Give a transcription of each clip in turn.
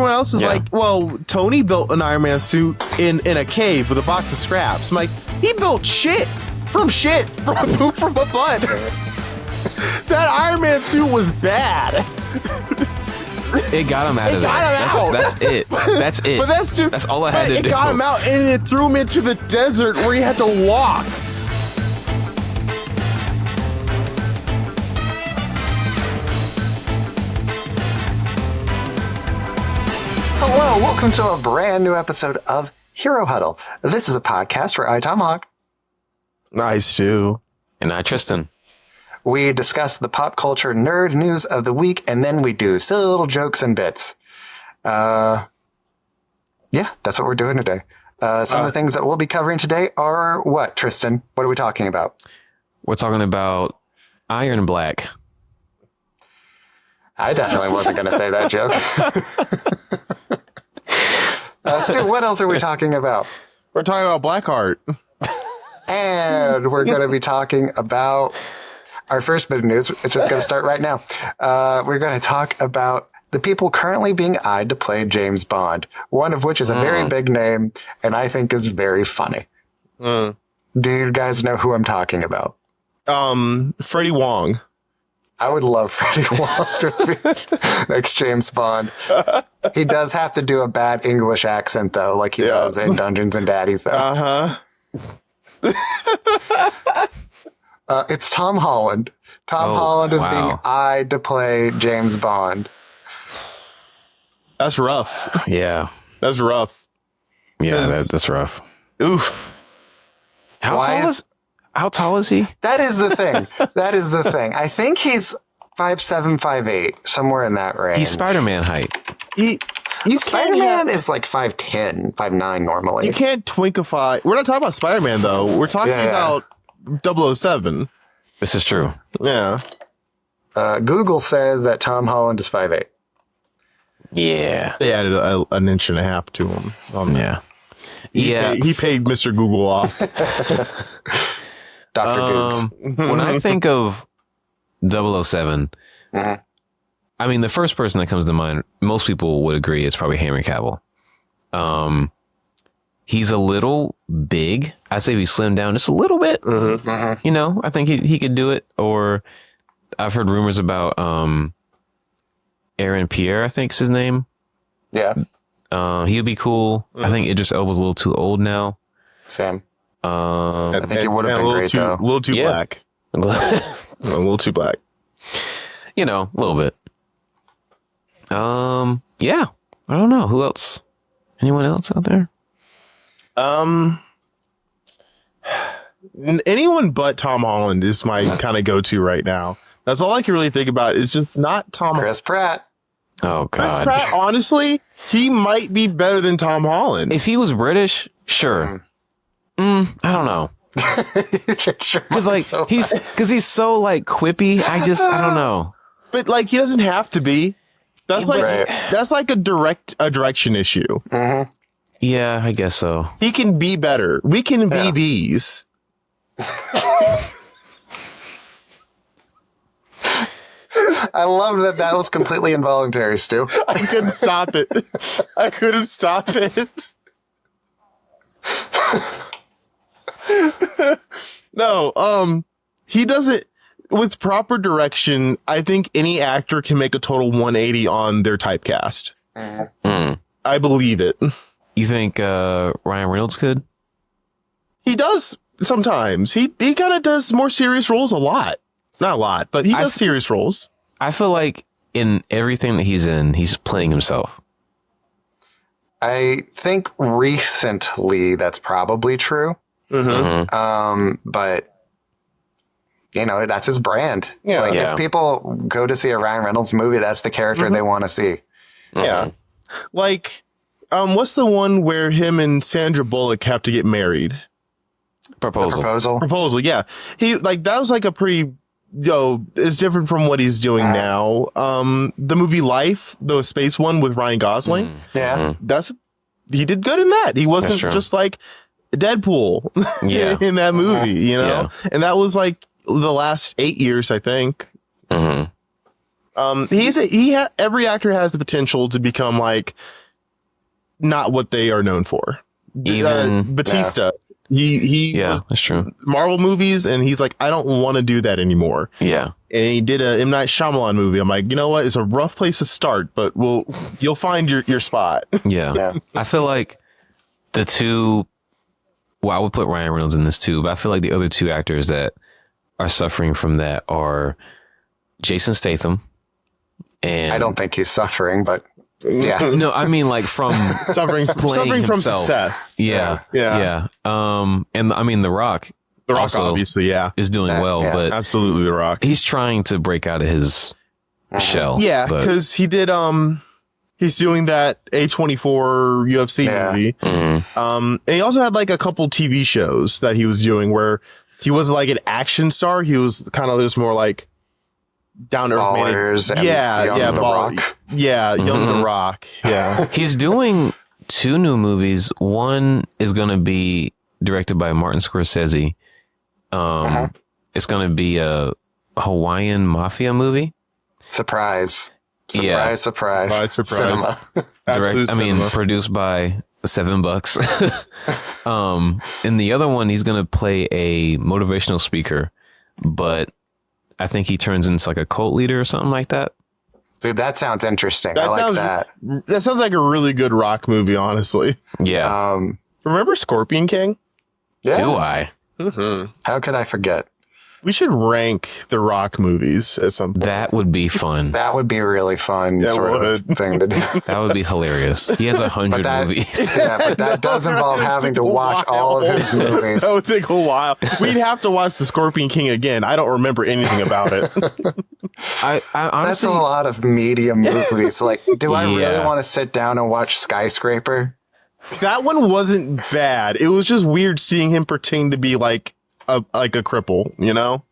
everyone else is like, well, Tony built an Iron Man suit in a cave with a box of scraps. I'm like, he built shit from poop from a butt. That Iron Man suit was bad. It got him out of there. That's it. That's it. But that's all I had to do. It got him out and it threw him into the desert where he had to walk. Hello, welcome to a brand new episode of Hero Huddle. This is a podcast where I, Tomahawk. Nice, too. And I, Tristen. We discuss the pop culture nerd news of the week, and then we do silly little jokes and bits. Yeah, that's what we're doing today. Some of the things that we'll be covering today are what, Tristen? What are we talking about? We're talking about Iron Black. I definitely wasn't going to say that joke. Stu, what else are we talking about? We're talking about Blackheart. And we're going to be talking about our first bit of news. It's just going to start right now. We're going to talk about the people currently being eyed to play James Bond, one of which is a very big name and I think is very funny. Do you guys know who I'm talking about? Freddie Wong. I would love Freddie Wong to be next James Bond. He does have to do a bad English accent, though, like he does in Dungeons and Daddies, though. Uh-huh. It's Tom Holland. Tom Holland is being eyed to play James Bond. That's rough. Yeah. That's rough. Yeah, that's rough. Oof. How tall is he? That is the thing. I think he's 5'7", 5'8", somewhere in that range. He's Spider-Man height. Spider-Man is like 5'10", 5'9" normally. You can't twinkify. We're not talking about Spider-Man, though. We're talking about 007. This is true. Yeah. Google says that Tom Holland is 5'8". Yeah. They added an inch and a half to him. He paid Mr. Google off. Dr. Googs. When I think of 007, I mean, the first person that comes to mind, most people would agree, is probably Henry Cavill. He's a little big. I'd say if he slimmed down just a little bit, you know, I think he could do it. Or I've heard rumors about Aaron Pierre, I think's his name. Yeah. He'd be cool. I think Idris Elba's a little too old now. Same. I think it would have been great, though. A little too black. A little too black. You know, a little bit. Yeah. I don't know. Who else? Anyone else out there? Anyone but Tom Holland is my kind of go-to right now. That's all I can really think about. It's just not Tom. Chris Pratt. Oh, God. Chris Pratt, honestly, he might be better than Tom Holland. If he was British, sure. I don't know. Because he's so like quippy. I don't know. But like, he doesn't have to be. That's like a direction issue. Mm-hmm. Yeah, I guess so. He can be better. We can be bees. I love that was completely involuntary, Stu. I couldn't stop it. No, he doesn't. With proper direction, I think any actor can make a total 180 on their typecast. I believe it. You think Ryan Reynolds could? He does sometimes. He kind of does more serious roles a lot. Not a lot, but he does serious roles. I feel like in everything that he's in, he's playing himself. I think recently that's probably true. But you know, that's his brand. Yeah. If people go to see a Ryan Reynolds movie, that's the character they want to see. Yeah. Like, what's the one where him and Sandra Bullock have to get married? Proposal. Yeah. That was like a pretty, it's different from what he's doing now. The movie Life, the space one with Ryan Gosling. Yeah. He did good in that. He wasn't just like Deadpool in that movie, you know? Yeah. And that was like the last 8 years, I think. Every actor has the potential to become like not what they are known for. Even Batista, he was that's true. Marvel movies, and he's like, I don't want to do that anymore. Yeah, and he did a M. Night Shyamalan movie. I'm like, you know what? It's a rough place to start, but you'll find your spot. Yeah. I feel like the two. Well, I would put Ryan Reynolds in this too, but I feel like the other two actors that are suffering from that are Jason Statham. And I don't think he's suffering, but yeah. No, I mean like from suffering from himself. success. Yeah. And I mean The Rock. The Rock obviously, is doing well, but absolutely The Rock. He's trying to break out of his shell. Yeah, because he did he's doing that A24 UFC movie. Mm-hmm. And he also had like a couple TV shows that he was doing where he was like an action star. He was kind of just more like down to earth. Young The Rock. Yeah, Young The Rock. Yeah. He's doing 2 new movies. One is going to be directed by Martin Scorsese. It's going to be a Hawaiian mafia movie. Surprise. Surprise. Cinema. Produced by $7. And the other one, he's going to play a motivational speaker, but I think he turns into like a cult leader or something like that. Dude, that sounds interesting. I like that. That sounds like a really good Rock movie, honestly. Yeah. Remember Scorpion King? Yeah. Do I? Mm-hmm. How could I forget? We should rank the Rock movies at some point. That would be fun. That would be a really fun of thing to do. That would be hilarious. He has 100 movies. Yeah, but that does involve having to watch all of his movies. That would take a while. We'd have to watch The Scorpion King again. I don't remember anything about it. I honestly, that's a lot of medium movies. Like, do I really want to sit down and watch Skyscraper? That one wasn't bad. It was just weird seeing him pretend to be like a cripple, you know?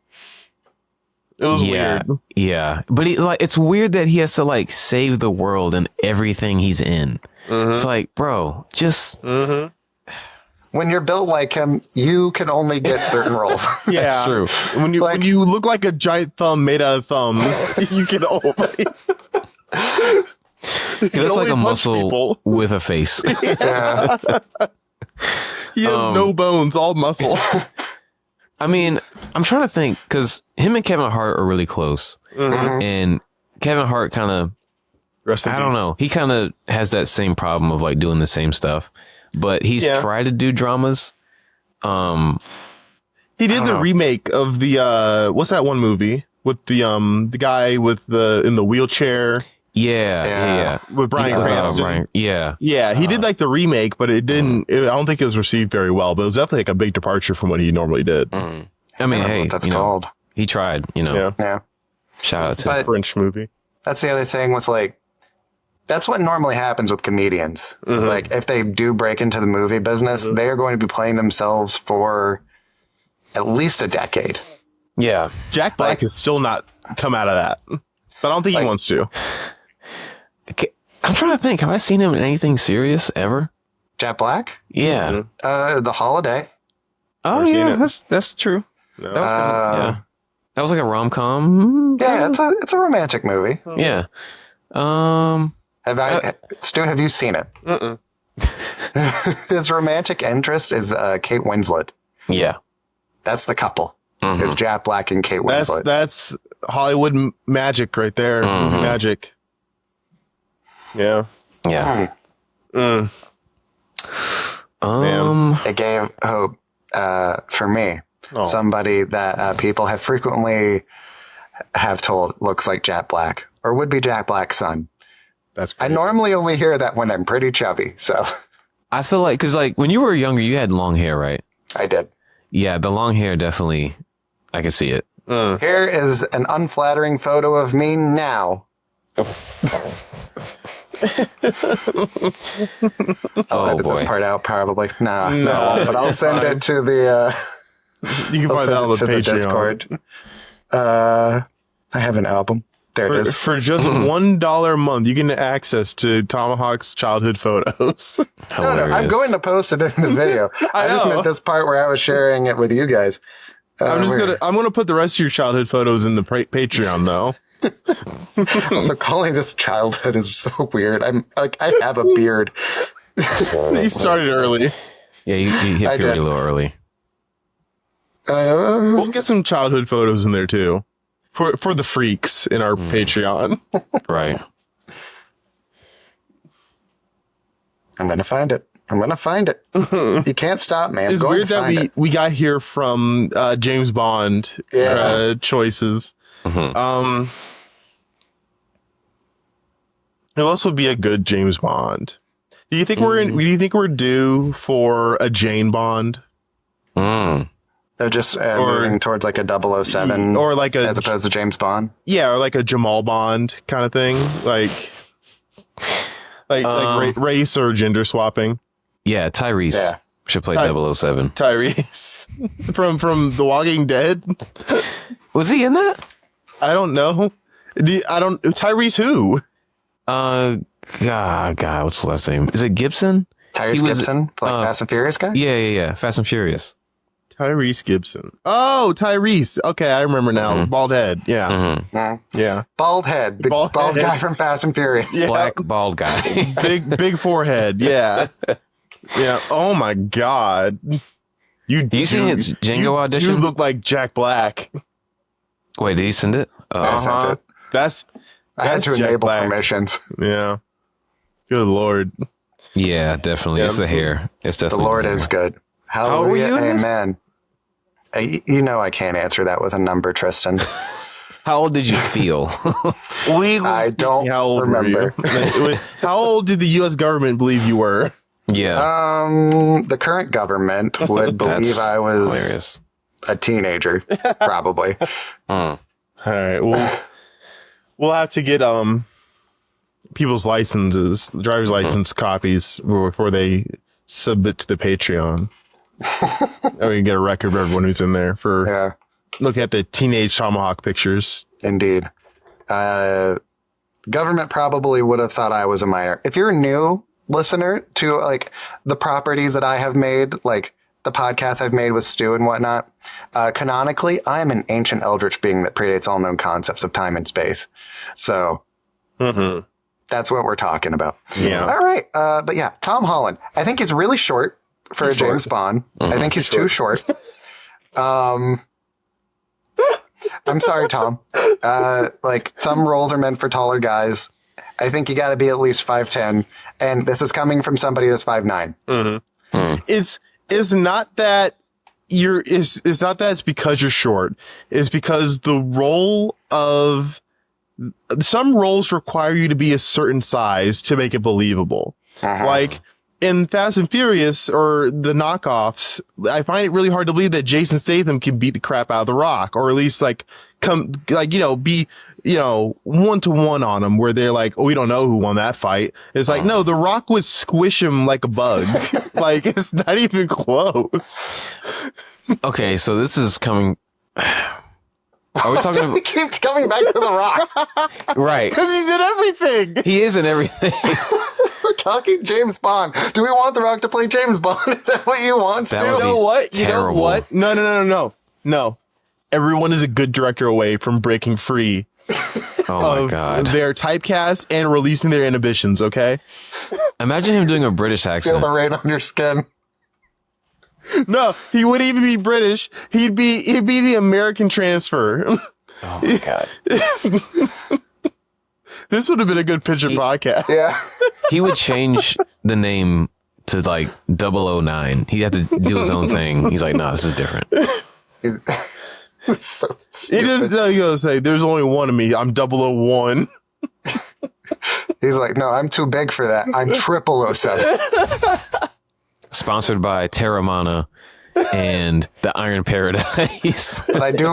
It was weird. Yeah. But it's weird that he has to like save the world in everything he's in. Mm-hmm. It's like, bro, just mm-hmm. When you're built like him, you can only get certain roles. Yeah. That's true. When you look like a giant thumb made out of thumbs, you can only That's like a muscle people with a face. Yeah. He has no bones, all muscle. I mean, I'm trying to think because him and Kevin Hart are really close, and Kevin Hart kind of, I don't know, he kind of has that same problem of like doing the same stuff, but he's tried to do dramas. He did the remake of the what's that one movie with the guy with in the wheelchair. Yeah. With Bryan Cranston. Yeah. He did like the remake, but it didn't. I don't think it was received very well. But it was definitely like a big departure from what he normally did. I mean, hey, what that's called. He tried. Yeah. Shout out to a French movie. That's the other thing with like. That's what normally happens with comedians. Mm-hmm. Like if they do break into the movie business, they are going to be playing themselves for at least a decade. Yeah, Jack Black has still not come out of that, but I don't think he wants to. I'm trying to think. Have I seen him in anything serious ever? Jack Black? Yeah. The Holiday. Oh yeah, that's true. No. That was like a rom-com. Yeah, it's a romantic movie. Yeah. Stu, have you seen it? His romantic interest is Kate Winslet. Yeah. That's the couple. It's Jack Black and Kate Winslet. That's Hollywood magic right there. Movie magic. Yeah. Yeah. It gave hope for me. Somebody that people have frequently have told looks like Jack Black or would be Jack Black's son. That's great. I normally only hear that when I'm pretty chubby. So I feel like because like when you were younger, you had long hair, right? I did. Yeah, the long hair definitely. I can see it. Here is an unflattering photo of me now. I'll edit this part out probably. No, but I'll send it to the you can find that on the Patreon. Discord. I have an album. There it is. For just $1 a month, you get access to Tomahawk's childhood photos. No, I'm going to post it in the video. I just meant this part where I was sharing it with you guys. I'm gonna put the rest of your childhood photos in the Patreon though. Also, calling this childhood is so weird. I'm like, I have a beard. He started early. Yeah, you hit puberty a little early. We'll get some childhood photos in there too, for the freaks in our Patreon. Right. I'm gonna find it. You can't stop, man. It's weird that we got here from James Bond choices. Mm-hmm. Who else would be a good James Bond? Do you think we're due for a Jane Bond? They're just moving towards like a 007 or like as opposed to James Bond. Yeah, or like a Jamal Bond kind of thing, like race or gender swapping. Yeah, Tyrese should play 007. Tyrese from The Walking Dead. Was he in that? I don't know. Tyrese who? God, what's the last name? Is it Gibson? Tyrese Gibson, like Fast and Furious guy? Yeah. Fast and Furious. Tyrese Gibson. Oh, Tyrese. Okay, I remember now. Mm-hmm. Bald head. Yeah. Mm-hmm. Yeah. Bald head. The bald guy from Fast and Furious. Yeah. Black bald guy. big forehead. Yeah. Yeah. Oh my God. You seen his Django audition? You look like Jack Black. Wait, did he send it? I sent it. I had to Jack enable Black. permissions. Yeah. Good Lord. Yeah, definitely. Yeah. It's the hair. It's definitely the Lord is good. Hallelujah. Amen. You know I can't answer that with a number, Tristen. How old did you feel? I don't remember. How old did the U.S. government believe you were? Yeah. The current government would believe I was hilarious. A teenager, probably. All right. We'll have to get people's licenses, driver's license copies before they submit to the Patreon. And we can get a record of everyone who's in there for looking at the teenage Tomahawk pictures. Indeed. Government probably would have thought I was a minor. If you're a new listener to like the properties that I have made, like the podcasts I've made with Stu and whatnot, canonically, I am an ancient eldritch being that predates all known concepts of time and space. So that's what we're talking about. Yeah. All right. But yeah, Tom Holland. I think he's really short for a James Bond. I think he's too short. I'm sorry, Tom. Like some roles are meant for taller guys. I think you got to be at least 5'10", and this is coming from somebody that's 5'9". It's not that it's not that it's because you're short. It's because the role of some roles require you to be a certain size to make it believable. Like in Fast and Furious or the knockoffs, I find it really hard to believe that Jason Statham can beat the crap out of The Rock, or at least be 1-to-1 on him, where they're like, oh, we don't know who won that fight. It's like, no, The Rock would squish him like a bug. Like, it's not even close. Okay, so this is coming. Are we talking about? He keeps coming back to The Rock. Right. Because he's in everything. He is in everything. We're talking James Bond. Do we want The Rock to play James Bond? Is that what you want, Stu? That would You know what? terrible. You know what? No. Everyone is a good director away from breaking free Oh my God. their typecast and releasing their inhibitions, okay? Imagine him doing a British Feel accent. the rain on your skin. No, he wouldn't even be British. He'd be the American transfer. Oh my God. This would have been a good picture podcast. Yeah. He would change the name to like 009. He'd have to do his own thing. He's like, no, this is different. It's so He stupid. just goes say, there's only one of me. I'm 001. He's like, no, I'm too big for that. I'm 007. Sponsored by Terramana and the Iron Paradise. But I do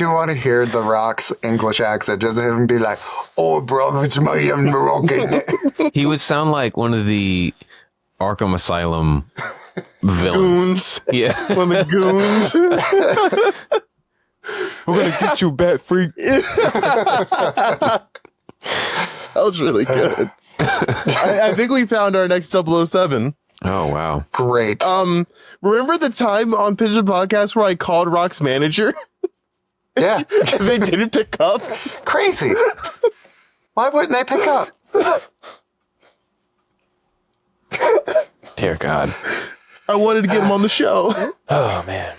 want to hear The Rock's English accent. Just him be like, oh, bro, it's my young Moroccan. He would sound like one of the Arkham Asylum villains. Goons. Yeah. One of the goons. We're going to get you back, freak. That was really good. I think we found our next 007. Oh, wow. Great. Remember the time on Pigeon Podcast where I called Rock's manager? Yeah. They didn't pick up. Crazy. Why wouldn't they pick up? Dear God. I wanted to get him on the show. Oh, man.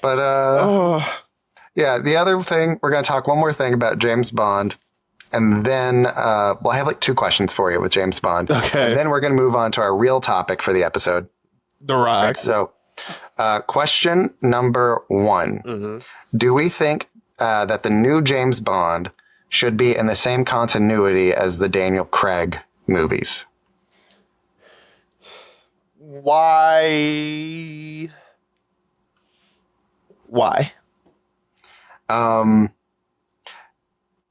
But, yeah, the other thing, we're going to talk one more thing about James Bond. And then, I have like 2 questions for you with James Bond. Okay. And then we're going to move on to our real topic for the episode. The Rock. Right, so, question number 1. Mm-hmm. Do we think that the new James Bond should be in the same continuity as the Daniel Craig movies? Why?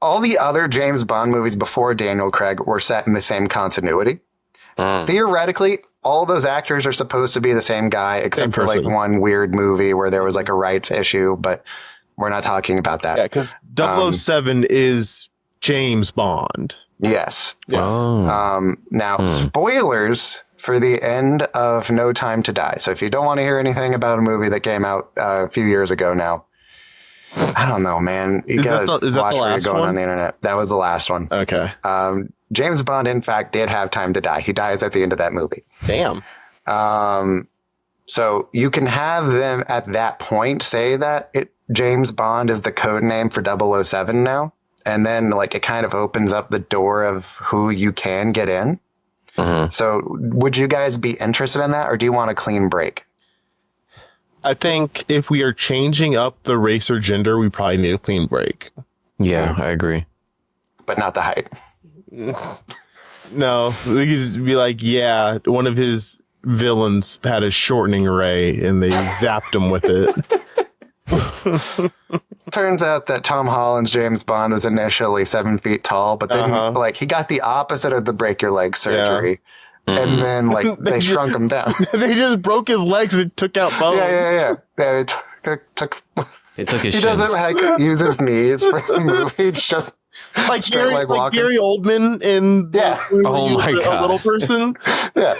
All the other James Bond movies before Daniel Craig were set in the same continuity. Theoretically, all those actors are supposed to be the same guy, except for like one weird movie where there was like a rights issue, but we're not talking about that. Yeah, because 007 is James Bond. Yes. Oh. Now, spoilers for the end of No Time to Die. So if you don't want to hear anything about a movie that came out a few years ago now, I don't know, man. You gotta watch where you're going on the internet. That was the last one. Okay. James Bond, in fact, did have time to die. He dies at the end of that movie. Damn. So you can have them at that point say that James Bond is the code name for 007 now. And then like it kind of opens up the door of who you can get in. So would you guys be interested in that, or do you want a clean break? I think if we are changing up the race or gender, we probably need a clean break. Yeah, I agree. But not the height. No, we could just be like, yeah, one of his villains had a shortening ray and they zapped him with it. Turns out that Tom Holland's James Bond was initially 7 feet tall, but then like he got the opposite of the break your leg surgery. And then like they shrunk him down. They just broke his legs and took out bones. Yeah. They took his he doesn't like use his knees for the movie. It's just like straight leg walking. Gary Oldman in Oh my God. A little person. Yeah.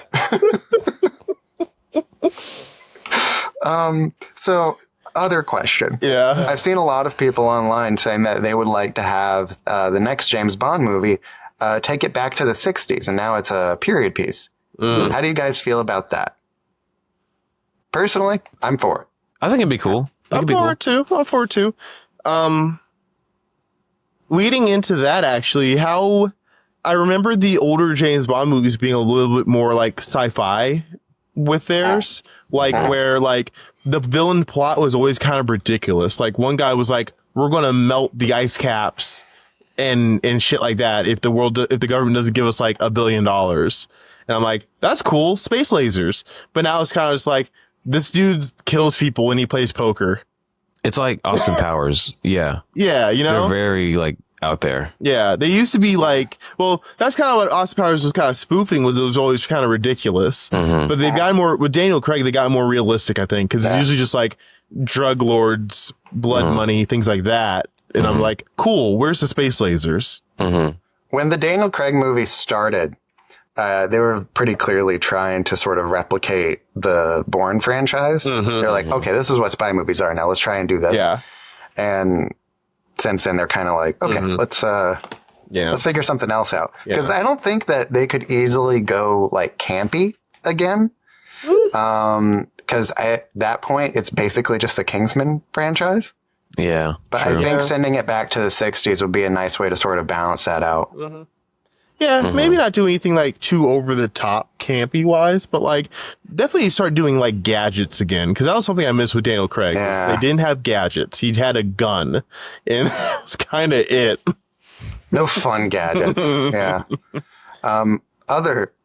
So other question. Yeah. I've seen a lot of people online saying that they would like to have the next James Bond movie take it back to the 60s, and now it's a period piece. How do you guys feel about that? Personally, I'm for it. I think it'd be cool. I'm for it too. Leading into that, actually, how I remember the older James Bond movies being a little bit more like sci-fi with theirs, like where like the villain plot was always kind of ridiculous. Like one guy was like, "We're going to melt the ice caps and shit like that if the government doesn't give us like $1 billion." And I'm like, that's cool, space lasers. But now it's kind of just like, this dude kills people when he plays poker. It's like Austin Powers. Yeah. Yeah, you know? They're very like out there. Yeah, they used to be like, well, that's kind of what Austin Powers was kind of spoofing, was it was always kind of ridiculous. But they've gotten more, with Daniel Craig, they got more realistic, I think, because it's usually just like drug lords, blood money, things like that. And I'm like, cool, where's the space lasers? When the Daniel Craig movie started, they were pretty clearly trying to sort of replicate the Bourne franchise. They're like, okay, this is what spy movies are now. Let's try and do this. Yeah. And since then, they're kind of like, okay, let's figure something else out. Because I don't think that they could easily go like campy again. Because at that point, it's basically just the Kingsman franchise. Yeah. But true. I think sending it back to the 60s would be a nice way to sort of balance that out. Yeah, maybe not do anything like too over the top campy wise, but like definitely start doing like gadgets again, because that was something I missed with Daniel Craig. Yeah. They didn't have gadgets. He had a gun, and that was kind of it. No fun gadgets. Yeah.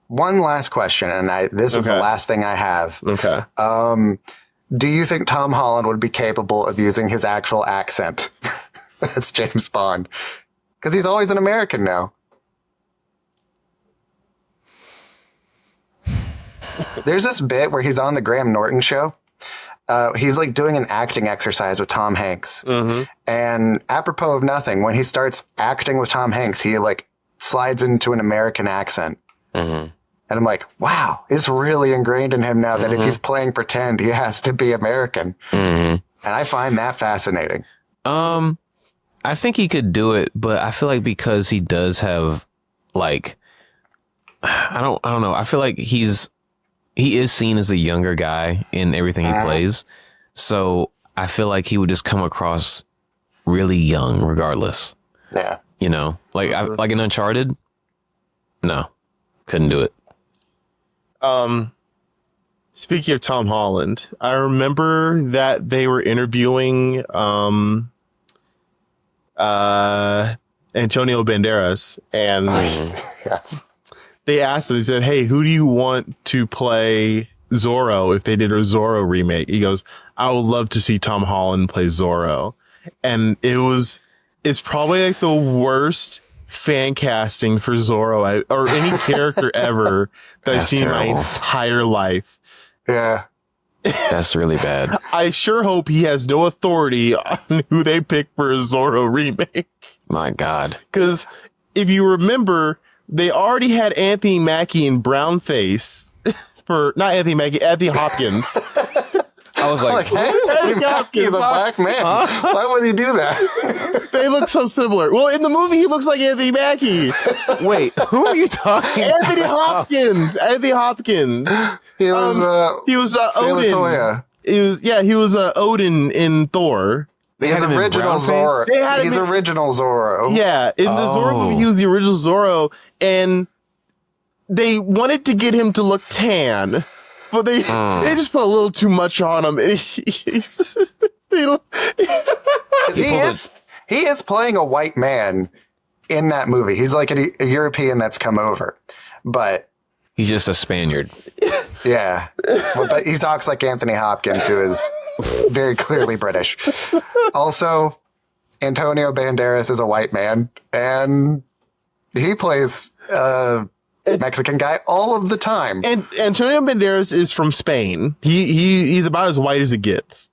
One last question, and this is the last thing I have. Okay. Do you think Tom Holland would be capable of using his actual accent as James Bond? Because he's always an American now. There's this bit where he's on the Graham Norton show. He's like doing an acting exercise with Tom Hanks. And apropos of nothing, when he starts acting with Tom Hanks, he like slides into an American accent. And I'm like, wow, it's really ingrained in him now that if he's playing pretend, he has to be American. And And I find that fascinating. I think he could do it, but I feel like because he does have like, I don't know. I feel like he is seen as the younger guy in everything he plays. So I feel like he would just come across really young regardless. Yeah. You know, like like in Uncharted. No, couldn't do it. Speaking of Tom Holland, I remember that they were interviewing Antonio Banderas, and they asked him, he said, "Hey, who do you want to play Zorro if they did a Zorro remake?" He goes, "I would love to see Tom Holland play Zorro." And it's probably like the worst fan casting for Zorro or any character ever that I've seen in my entire life. Yeah. That's really bad. I sure hope he has no authority on who they pick for a Zorro remake. My God. Because if you remember, they already had Anthony Mackie in brownface for, not Anthony Mackie, Anthony Hopkins. I was like, hey, he's a black man. Huh? Why would he do that? They look so similar. Well, in the movie, he looks like Anthony Mackie. Wait, who are you talking Anthony Hopkins. Anthony Hopkins. He was Odin. He was Odin in Thor. He's original Zorro. He's original Zorro. Yeah, in the Zorro movie, he was the original Zorro, and they wanted to get him to look tan. But they just put a little too much on him. He is playing a white man in that movie. He's like a European that's come over, but he's just a Spaniard. Yeah, but he talks like Anthony Hopkins, who is very clearly British. Also, Antonio Banderas is a white man, and he plays Mexican guy all of the time. And Antonio Banderas is from Spain. He's about as white as it gets.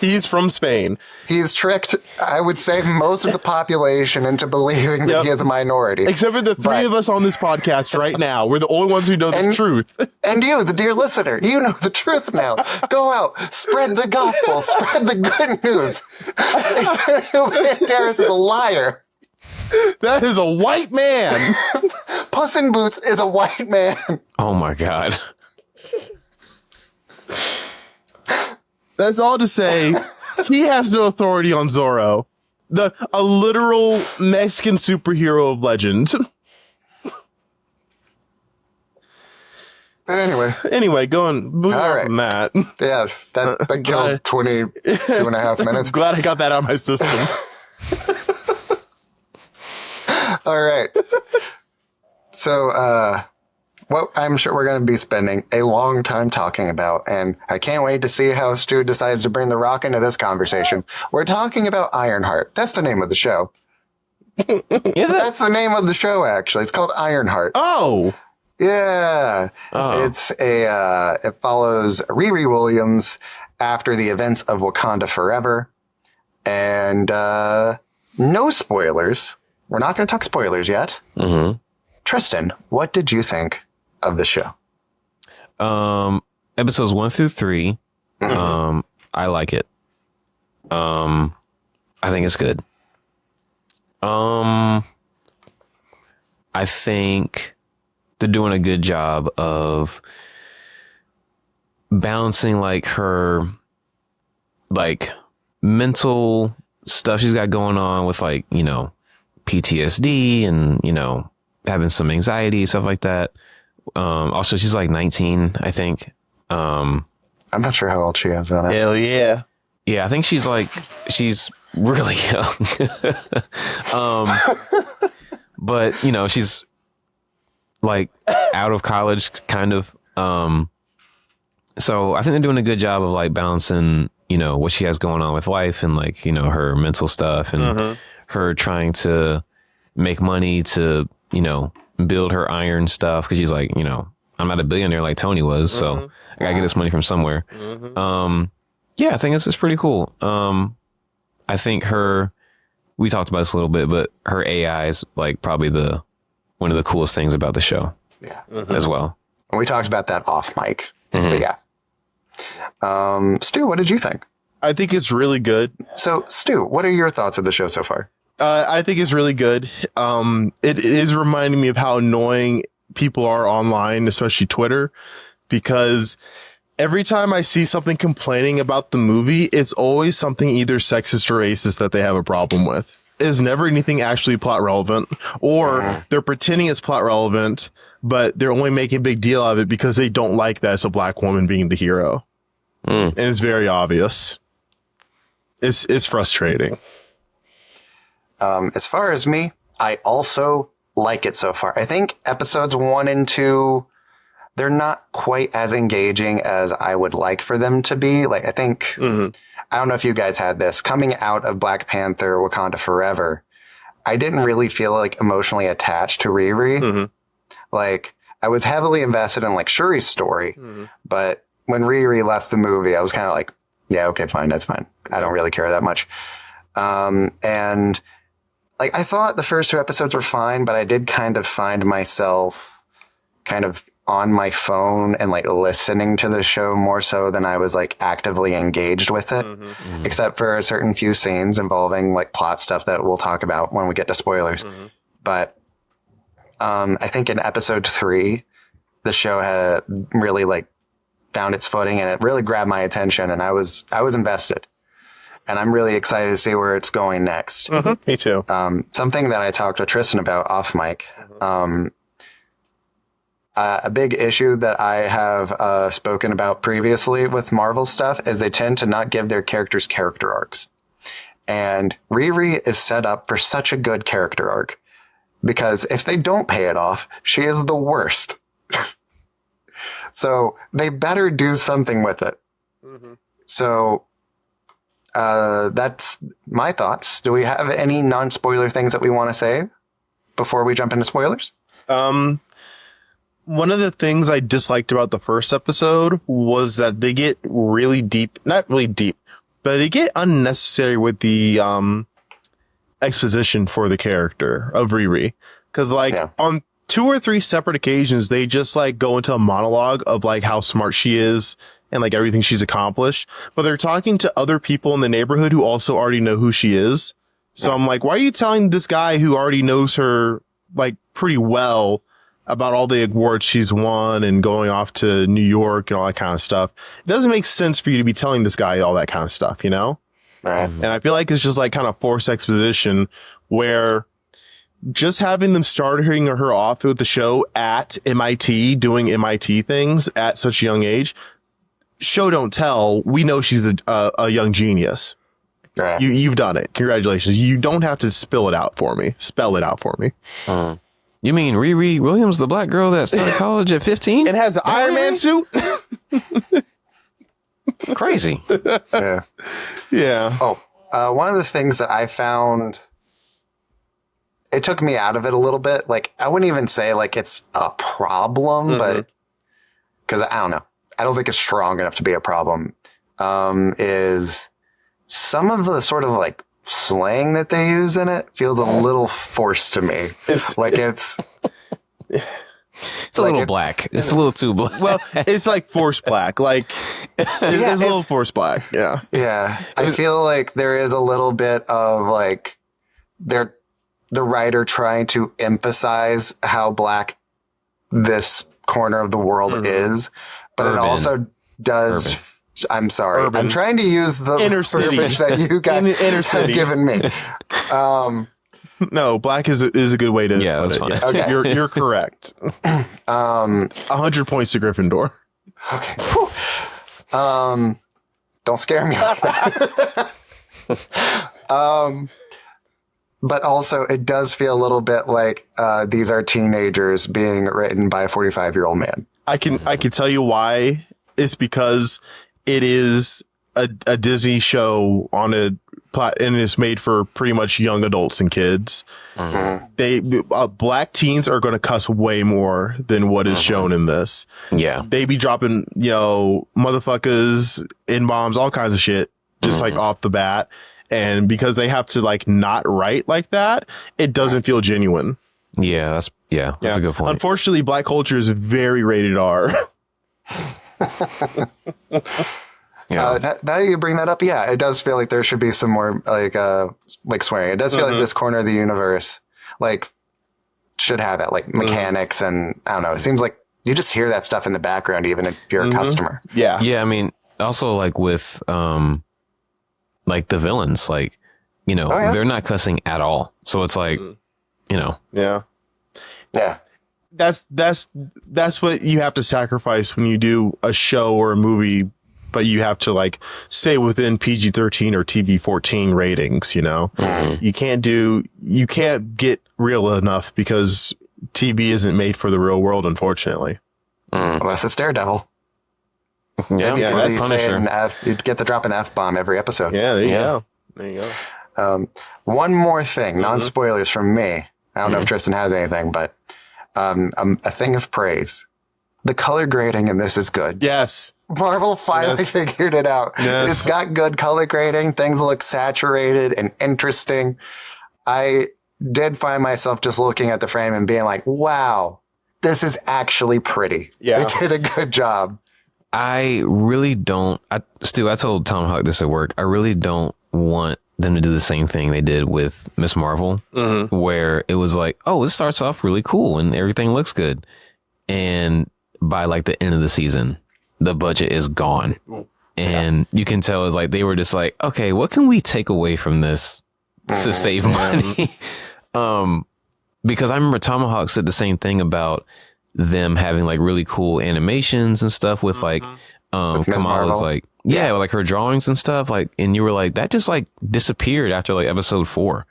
He's from Spain. He's tricked, I would say, most of the population into believing that he is a minority. Except for the three of us on this podcast right now. We're the only ones who know the truth. And you, the dear listener, you know the truth now. Go out, spread the gospel, spread the good news. Antonio Banderas is a liar. That is a white man. Puss in Boots is a white man. Oh my God. That's all to say, he has no authority on Zorro, a literal Mexican superhero of legend. Anyway, moving on from that. Yeah, that killed 22 and a half minutes. Glad I got that out of my system. All right. So, what I'm sure we're going to be spending a long time talking about, and I can't wait to see how Stu decides to bring The Rock into this conversation. We're talking about Ironheart. That's the name of the show. Is it? That's the name of the show, actually. It's called Ironheart. Oh. Yeah. Oh. It follows Riri Williams after the events of Wakanda Forever. And no spoilers. We're not going to talk spoilers yet. Mm-hmm. Tristen, what did you think of the show? Episodes 1 through 3. Mm-hmm. I like it. I think it's good. I think they're doing a good job of balancing like her like mental stuff she's got going on with like, you know, PTSD and, you know, having some anxiety, stuff like that. Also, she's like 19, I think. I'm not sure how old she is on it. Hell yeah. Yeah, I think she's really young. But, you know, she's like out of college, kind of. So I think they're doing a good job of like balancing, you know, what she has going on with life and like, you know, her mental stuff and her trying to make money to, you know, build her iron stuff. Cause she's like, you know, I'm not a billionaire like Tony was. So I gotta get this money from somewhere. Yeah, I think it's pretty cool. I think we talked about this a little bit, but her AI is like probably one of the coolest things about the show. Yeah. As well. And we talked about that off mic. But yeah. Stu, what did you think? I think it's really good. So, Stu, what are your thoughts of the show so far? I think it's really good. It is reminding me of how annoying people are online, especially Twitter, because every time I see something complaining about the movie, it's always something either sexist or racist that they have a problem with. It's never anything actually plot relevant, or they're pretending it's plot relevant, but they're only making a big deal of it because they don't like that it's a black woman being the hero. And it's very obvious. It's frustrating. As far as me, I also like it so far. I think episodes 1 and 2, they're not quite as engaging as I would like for them to be. Like, I think, I don't know if you guys had this, coming out of Black Panther, Wakanda Forever, I didn't really feel like emotionally attached to Riri. Like, I was heavily invested in like Shuri's story, but when Riri left the movie, I was kind of like, yeah, okay, fine, that's fine. I don't really care that much. And like, I thought the first 2 episodes were fine, but I did kind of find myself kind of on my phone and like listening to the show more so than I was like actively engaged with it, except for a certain few scenes involving like plot stuff that we'll talk about when we get to spoilers. But I think in episode 3, the show had really like found its footing and it really grabbed my attention, and I was invested. And I'm really excited to see where it's going next. Me too. Something that I talked to Tristen about off mic. A big issue that I have spoken about previously with Marvel stuff is they tend to not give their characters character arcs. And Riri is set up for such a good character arc, because if they don't pay it off, she is the worst. So they better do something with it. So that's my thoughts. Do we have any non-spoiler things that we want to say before we jump into spoilers? One of the things I disliked about the first episode was that they get really deep, not really deep, but they get unnecessary with the exposition for the character of Riri. Because like on 2 or 3 separate occasions, they just like go into a monologue of like how smart she is and like everything she's accomplished. But they're talking to other people in the neighborhood who also already know who she is. So I'm like, why are you telling this guy who already knows her like pretty well about all the awards she's won and going off to New York and all that kind of stuff? It doesn't make sense for you to be telling this guy all that kind of stuff, you know? Right. And I feel like it's just like kind of forced exposition, where just having them starting her off with the show at MIT, doing MIT things at such a young age, show don't tell. We know she's a young genius. Right. You've done it. Congratulations. You don't have to spell it out for me. You mean Riri Williams, the black girl that started college at 15? It has the Iron Man suit. Crazy. Yeah. Yeah. Oh, one of the things that I found, it took me out of it a little bit. Like, I wouldn't even say like it's a problem, but because I don't know, I don't think it's strong enough to be a problem. Is some of the sort of like slang that they use in it feels a little forced to me. It's like it's a little black. It's a little too black. Well, it's like forced black. Like it's a little forced black. Yeah. Yeah. I feel like there is a little bit of like the writer trying to emphasize how black this corner of the world is, but it also does. I'm sorry. Urban. I'm trying to use the Inner city verbiage that you guys inner city have given me. No, black is a good way to put that's it. fine. Yeah. Okay. You're correct. 100 points to Gryffindor. Okay. Whew. Don't scare me like that. But also, it does feel a little bit like these are teenagers being written by a 45-year-old man. I can tell you why. It's because it is a Disney show on a plot, and it's made for pretty much young adults and kids. They black teens are going to cuss way more than what is shown in this. Yeah, they be dropping motherfuckers, N-bombs, all kinds of shit, just like off the bat. And because they have to like not write like that, it doesn't feel genuine. Yeah, that's a good point. Unfortunately, black culture is very rated R. Yeah. Now you bring that up, yeah, it does feel like there should be some more like swearing. It does feel like this corner of the universe like should have it, like mechanics and I don't know. It seems like you just hear that stuff in the background even if you're a customer. Yeah. Yeah, I mean, also like with like the villains, like, you know, they're not cussing at all. So it's like, you know. Yeah. Yeah. That's what you have to sacrifice when you do a show or a movie, but you have to like stay within PG-13 or TV-14 ratings, you know. You can't get real enough because TV isn't made for the real world, unfortunately. Unless it's Daredevil. Yeah, That's Punisher. You'd get to drop an F-bomb every episode. Yeah, there you go. There you go. One more thing, non-spoilers from me. I don't know if Tristen has anything, but a thing of praise. The color grading in this is good. Yes. Marvel finally figured it out. Yes. It's got good color grading. Things look saturated and interesting. I did find myself just looking at the frame and being like, wow, this is actually pretty. Yeah. They did a good job. I really don't. Stu, I told Tomahawk this at work. I really don't want them to do the same thing they did with Miss Marvel, where it was like, oh, it starts off really cool and everything looks good. And by like the end of the season, the budget is gone. And you can tell it's like they were just like, okay, what can we take away from this to save money? Because I remember Tomahawk said the same thing about them having like really cool animations and stuff with like Kamala's like like her drawings and stuff, like, and you were like, that just like disappeared after like episode 4.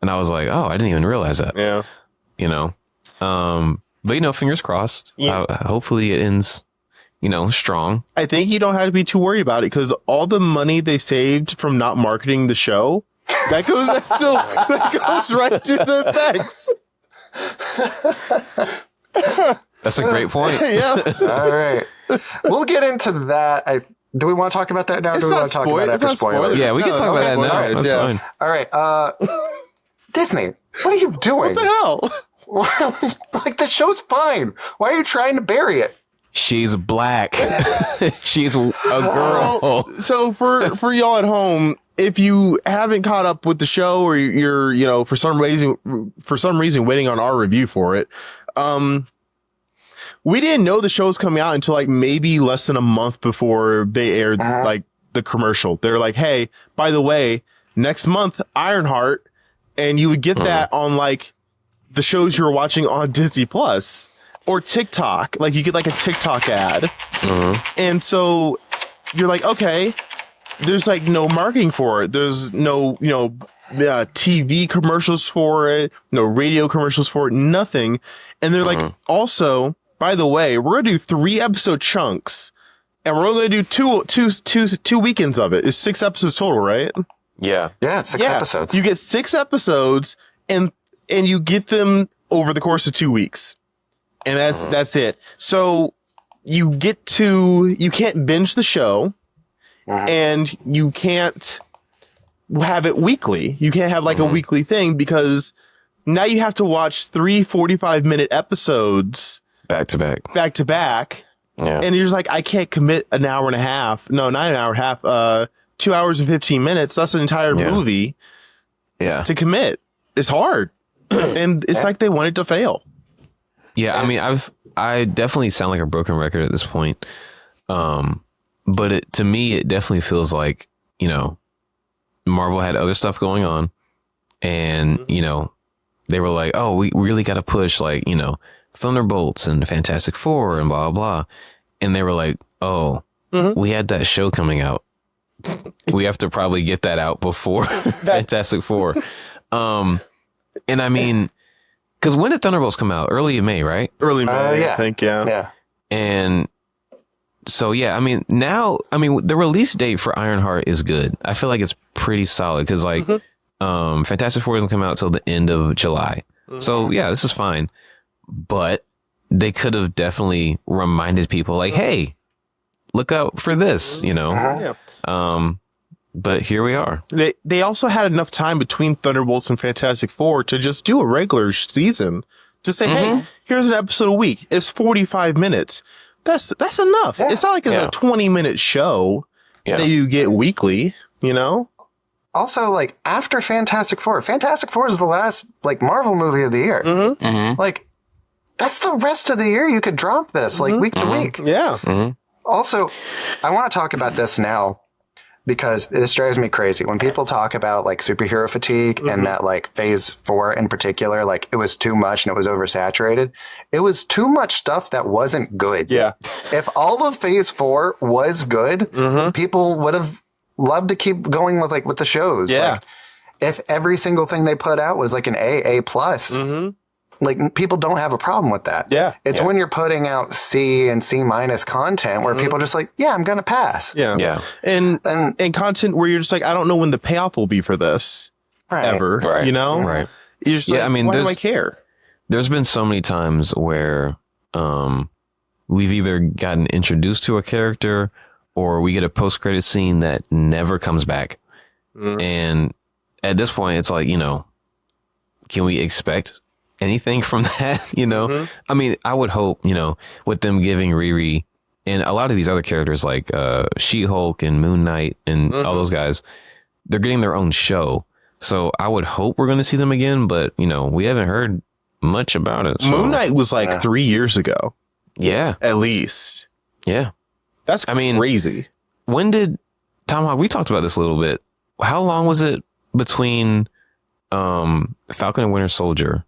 And I was like, oh, I didn't even realize that. Yeah. You know, but you know, fingers crossed. Yeah. Hopefully it ends, you know, strong. I think you don't have to be too worried about it because all the money they saved from not marketing the show, that goes right to the effects. That's a great point. Yeah. All right. We'll get into that. Do we want to talk about that now? Or do we want to talk about it after spoilers? Yeah, we can talk about that now. Right, That's fine. All right. Disney, what are you doing? What the hell? Like, the show's fine. Why are you trying to bury it? She's black. She's a girl. So for y'all at home, if you haven't caught up with the show or you're, you know, for some reason waiting on our review for it, we didn't know the show's coming out until like maybe less than a month before they aired like the commercial. They're like, hey, by the way, next month, Ironheart, and you would get that on like the shows you were watching on Disney Plus or TikTok. Like you get like a TikTok ad. And so you're like, okay, there's like no marketing for it. There's no, you know, TV commercials for it, no radio commercials for it, nothing. And they're like, also, by the way, we're going to do 3 episode chunks and we're only going to do two weekends of it. It's 6 episodes total, right? Yeah. Yeah, it's 6 episodes. You get 6 episodes and you get them over the course of 2 weeks. And that's it. So you can't binge the show and you can't have it weekly. You can't have like a weekly thing because now you have to watch 3 45-minute episodes Back to back. Yeah. And you're just like, I can't commit an hour and a half. No, not an hour and a half. 2 hours and 15 minutes. That's an entire movie. Yeah. To commit. It's hard. And it's like they want it to fail. Yeah. I mean, I definitely sound like a broken record at this point. But to me, it definitely feels like, you know, Marvel had other stuff going on and, you know, they were like, oh, we really got to push like, you know, Thunderbolts and Fantastic Four and blah, blah. And they were like, oh, we had that show coming out. We have to probably get that out before Fantastic Four. And I mean, because when did Thunderbolts come out? Early in May, right? Early May, I think, Yeah. And so, yeah, I mean, now, the release date for Ironheart is good. I feel like it's pretty solid because, like, Fantastic Four doesn't come out till the end of July. So, yeah, this is fine. But they could have definitely reminded people, like, hey, look out for this, you know? But here we are. They also had enough time between Thunderbolts and Fantastic Four to just do a regular season. Just say, hey, here's an episode a week. It's 45 minutes. that's enough. Yeah. It's not like it's a 20-minute show that you get weekly, you know? Also, like, after Fantastic Four is the last, like, Marvel movie of the year. Mm-hmm. Mm-hmm. Like, that's the rest of the year you could drop this, like, week to week. Yeah. Mm-hmm. Also, I want to talk about this now because this drives me crazy. When people talk about, like, superhero fatigue and that, like, Phase 4 in particular, like, it was too much and it was oversaturated. It was too much stuff that wasn't good. Yeah. If all of Phase 4 was good, people would have loved to keep going with the shows. Yeah. Like, if every single thing they put out was like an A plus, like people don't have a problem with that. Yeah. It's when you're putting out C and C minus content where people are just like, yeah, I'm going to pass. Yeah. Yeah. And content where you're just like, I don't know when the payoff will be for this ever, Right. you know? Right. You're just like, I mean, why do I care? There's been so many times where we've either gotten introduced to a character or we get a post-credit scene that never comes back. And at this point, it's like, you know, can we expect anything from that? You know, I mean, I would hope, you know, with them giving Riri and a lot of these other characters like She-Hulk and Moon Knight and all those guys, they're getting their own show. So I would hope we're going to see them again, but, you know, we haven't heard much about it. So. Moon Knight was like 3 years ago. Yeah. At least. Yeah. That's crazy. When did Tomahawk, we talked about this a little bit. How long was it between Falcon and Winter Soldier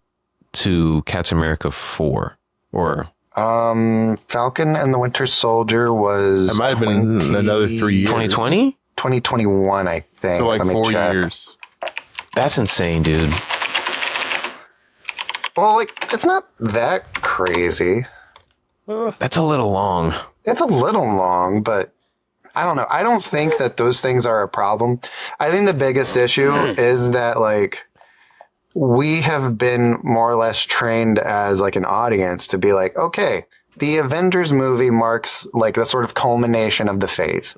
to Captain America 4? Or Falcon and the Winter Soldier was it might have been another 3 years. 2020? 2021, I think. So like Let me 4 check. years. That's insane, dude. Well, like, it's not that crazy. That's a little long. It's a little long, but I don't know. I don't think that those things are a problem. I think the biggest issue is that, like, we have been more or less trained as, like, an audience to be like, okay, the Avengers movie marks, like, the sort of culmination of the phase.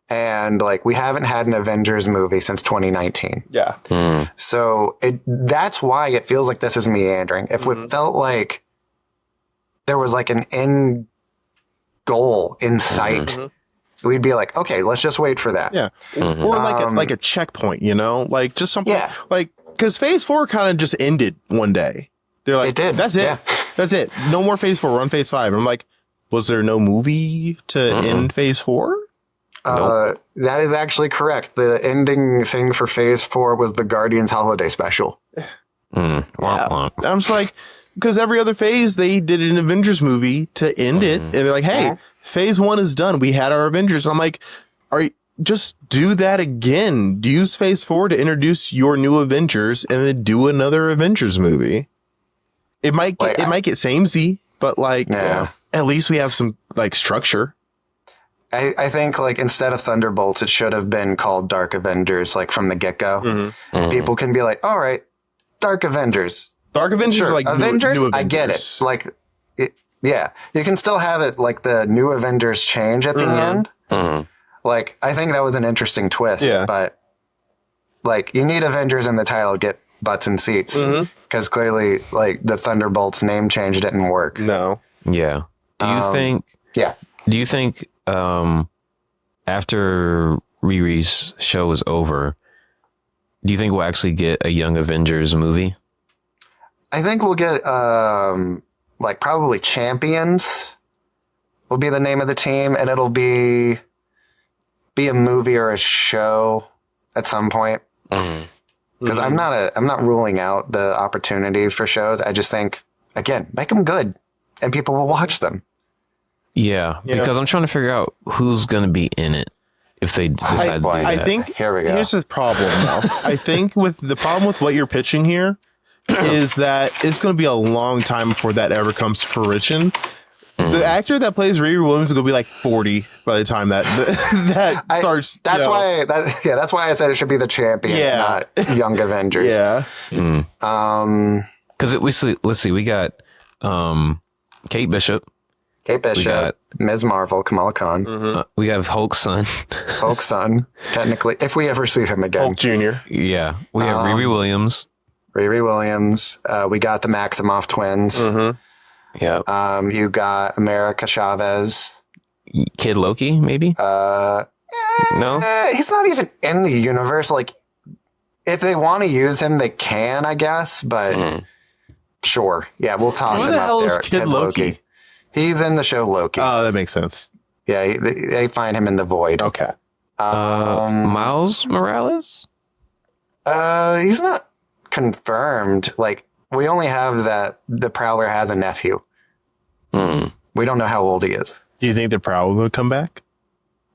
And, like, we haven't had an Avengers movie since 2019. Yeah. So that's why it feels like this is meandering. If it felt like there was, like, an end goal in sight, we'd be like, okay, let's just wait for that. Yeah. Or like a checkpoint, you know? Like just something like because Phase 4 kind of just ended one day. They're like, it did. That's it. Yeah. That's it. No more Phase 4. We're on Phase 5. And I'm like, was there no movie to end Phase 4? That is actually correct. The ending thing for Phase 4 was the Guardians holiday special. And I'm just like, because every other phase they did an Avengers movie to end it, and they're like, "Hey, Phase 1 is done. We had our Avengers." And I'm like, just do that again. Use Phase 4 to introduce your new Avengers, and then do another Avengers movie. It might get samey, but like, at least we have some like structure. I think, like, instead of Thunderbolts, it should have been called Dark Avengers, like, from the get-go. People can be like, all right, Dark Avengers. Dark Avengers are like Avengers, new Avengers. I get it. Like, you can still have it, like, the new Avengers change at the end. Like, I think that was an interesting twist. Yeah. But, like, you need Avengers in the title to get butts and seats. Because clearly, like, the Thunderbolts name change didn't work. No. Yeah. Do you think after Riri's show is over, do you think we'll actually get a Young Avengers movie? I think we'll get, like, probably Champions will be the name of the team, and it'll be a movie or a show at some point. Because I'm not ruling out the opportunity for shows. I just think, again, make them good, and people will watch them. Yeah, because I'm trying to figure out who's going to be in it if they decide to do that. I think here we go. Here's the problem, though. I think with the problem with what you're pitching here is that it's going to be a long time before that ever comes to fruition. The actor that plays Riri Williams is going to be like 40 by the time that starts. That's why I said it should be the Champions, not Young Avengers. Yeah. Because let's see, we got Kate Bishop. Ms. Marvel, Kamala Khan. We have Hulk's son. Hulk's son, technically, if we ever see him again. Hulk Jr. Yeah. We have Riri Williams. We got the Maximoff twins. Yeah. You got America Chavez. Kid Loki, maybe? No? He's not even in the universe. Like, if they want to use him, they can, I guess. But sure. Yeah, we'll toss Who him the up hell there. is Kid Loki? He's in the show Loki. Oh, that makes sense. Yeah, they find him in the void. Okay. Miles Morales? He's not confirmed. Like, we only have that the Prowler has a nephew. We don't know how old he is. Do you think the Prowler will come back?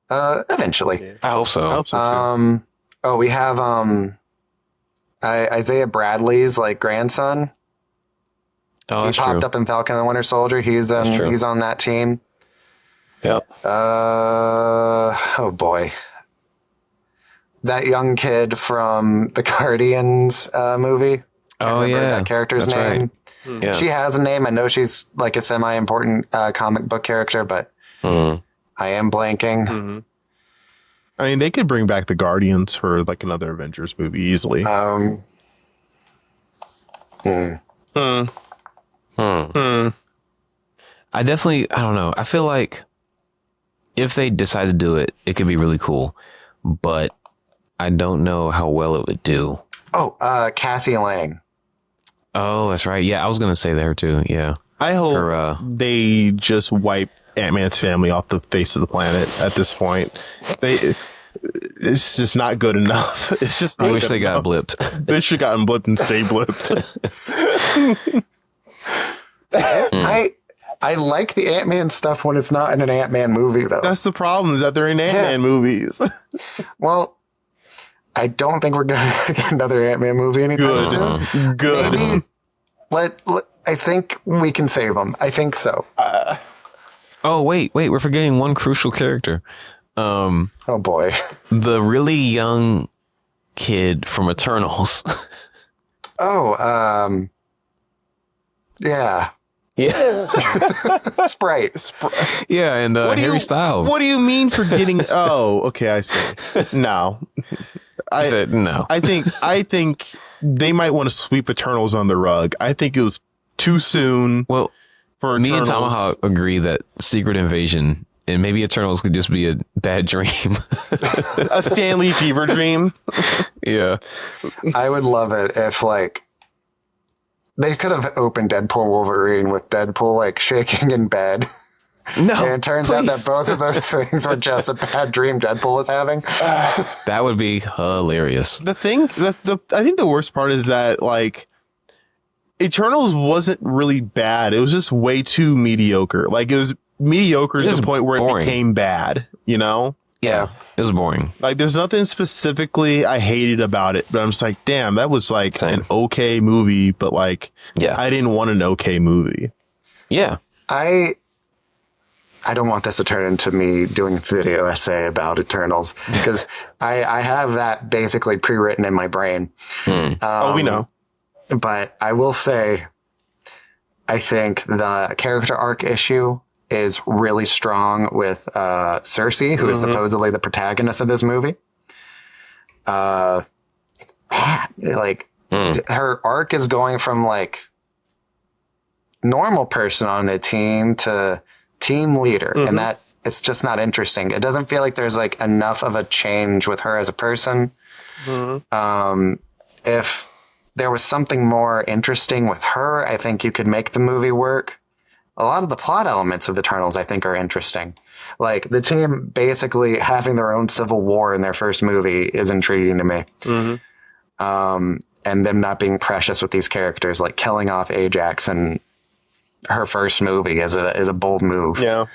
Eventually. Yeah. I hope so. I hope so too. We have Isaiah Bradley's like grandson. Oh, He that's popped true. up in Falcon and the Winter Soldier. He's true. he's on that team. Yep. Oh boy. That young kid from the Guardians movie. Can't Oh, remember yeah. that character's That's name. right. Yeah. She has a name. I know she's like a semi-important comic book character, but I am blanking. Mhm. I mean, they could bring back the Guardians for like another Avengers movie easily. I don't know. I feel like if they decide to do it, it could be really cool, but I don't know how well it would do. Cassie Lang. Oh, that's right. Yeah, I was going to say there too. Yeah. I hope Her, they just wipe Ant-Man's family off the face of the planet at this point. It's just not good enough. It's just. I wish they got blipped. They should have gotten blipped and stay blipped. I like the Ant-Man stuff when it's not in an Ant-Man movie, though. That's the problem, is that they're in Ant-Man movies. Well, I don't think we're going to get another Ant-Man movie anytime soon. Good. Maybe I think we can save them. I think so. Oh, wait. We're forgetting one crucial character. Oh, boy. The really young kid from Eternals. Yeah. Yeah. Sprite. Yeah, and Harry Styles. What do you mean forgetting? Oh, okay, I see. No. I said no. I think they might want to sweep Eternals on the rug. I think it was too soon. Well, for me and Eternals. Tomahawk agree that Secret Invasion and maybe Eternals could just be a bad dream. A Stanley fever dream. Yeah. I would love it if, like, they could have opened Deadpool Wolverine with Deadpool, like, shaking in bed. No. And it turns out that both of those things were just a bad dream Deadpool was having. That would be hilarious. I think the worst part is that, like, Eternals wasn't really bad. It was just way too mediocre. Like, it was mediocre to the point where boring. it became bad, you know? Yeah. It was boring. Like, there's nothing specifically I hated about it, but I'm just like, damn, that was like Same. an okay movie, but like, Yeah. I didn't want an okay movie. Yeah. I don't want this to turn into me doing a video essay about Eternals because I have that basically pre-written in my brain. Oh, we know. But I will say, I think the character arc issue is really strong with Cersei, who is supposedly the protagonist of this movie. It's bad. Like, her arc is going from, like, normal person on the team to team leader, and that it's just not interesting. It doesn't feel like there's, like, enough of a change with her as a person. If there was something more interesting with her, I think you could make the movie work. A lot of the plot elements of the Eternals, I think, are interesting. Like, the team basically having their own civil war in their first movie is intriguing to me. And them not being precious with these characters, like killing off Ajax in her first movie is a bold move. Yeah.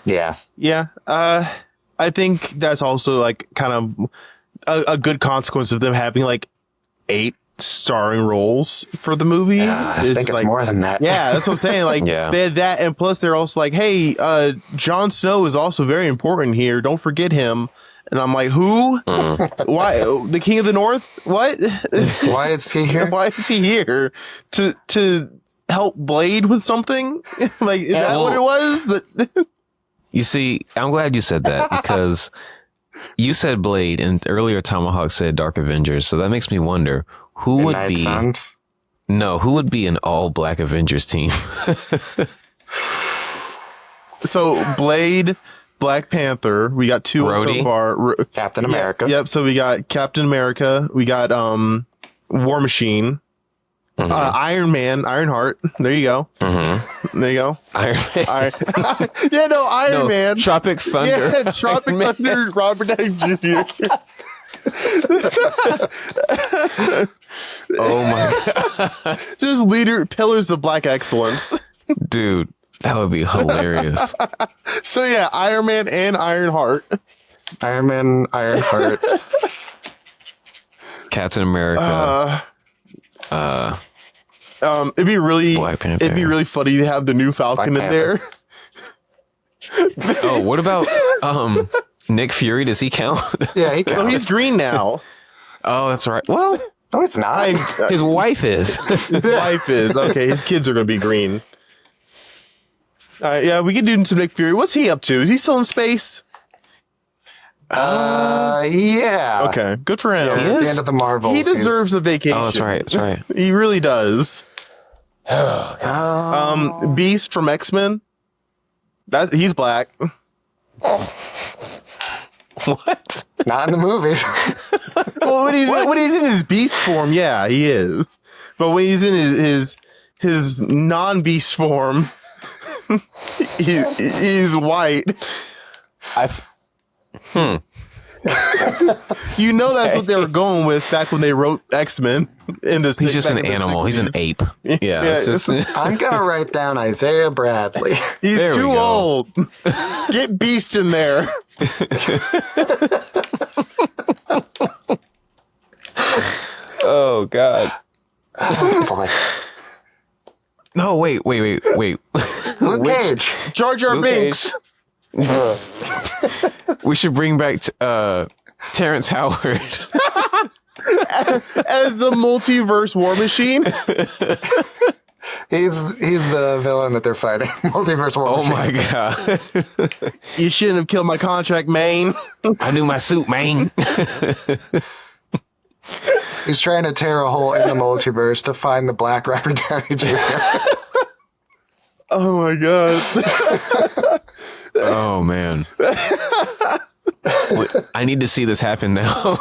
Yeah. Yeah. I think that's also like kind of a good consequence of them having like 8 starring roles for the movie. I think it's like, more than that. Yeah, that's what I'm saying. Like, Yeah. they had that, and plus they're also like, hey, Jon Snow is also very important here. Don't forget him. And I'm like, who? Why? The King of the North? What? Why is he here? Why is he here? To help Blade with something? Like, is that what it was? You see, I'm glad you said that because you said Blade and earlier Tomahawk said Dark Avengers. So that makes me wonder who would Night be. Suns? No, who would be an all black Avengers team? So Blade, Black Panther. We got 2 Rhodey. so far. Captain America. Yep. So we got Captain America. We got War Machine. Iron Man, Ironheart. There you go. There you go. Iron Man. Iron Man. Tropic Thunder. Yeah, Tropic Thunder, Robert Downey Jr. Oh my Just pillars of black excellence. dude, that would be hilarious. So yeah, Iron Man and Ironheart. Iron Man, Ironheart. Captain America. It'd be really Black Panther. It'd be really funny to have the new Falcon in there. Oh, what about Nick Fury? Does he count? Yeah, he Oh, counts. he's green now. Oh, that's right. Well, No, it's not. his wife is. His wife is okay. His kids are gonna be green. All right, yeah, we can do some Nick Fury. What's he up to? Is he still in space? Yeah. Okay, good for him. Yeah, at the end of the Marvels. He deserves a vacation. Oh, that's right. That's right. He really does. Beast from X-Men. He's black. What? Not in the movies. Well, when he's in his beast form, yeah, he is. But when he's in his non-beast form, he's white. You know that's what they were going with back when they wrote X-Men. He's just an animal. He's an ape. Yeah. It's just, I'm going to write down Isaiah Bradley. He's There we too go. old. Get Beast in there. oh God. Oh, boy. No, wait. Luke Cage. Jar Jar Luke Binks. We should bring back Terrence Howard. As the multiverse war machine. He's the villain that they're fighting. Multiverse War Oh Machine. my God. You shouldn't have killed my contract, man. I knew my suit, man. He's trying to tear a hole in the multiverse to find the black Robert Downey Jr. Oh my God. Oh man. I need to see this happen now.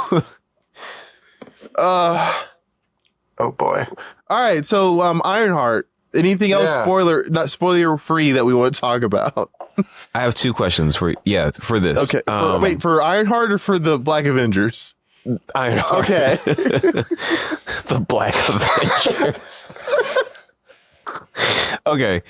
Oh boy. All right, so Ironheart. Anything else not spoiler free that we want to talk about? I have 2 questions for this. Okay. Wait, for Ironheart or for the Black Avengers? Ironheart. Okay. The Black Avengers. Okay.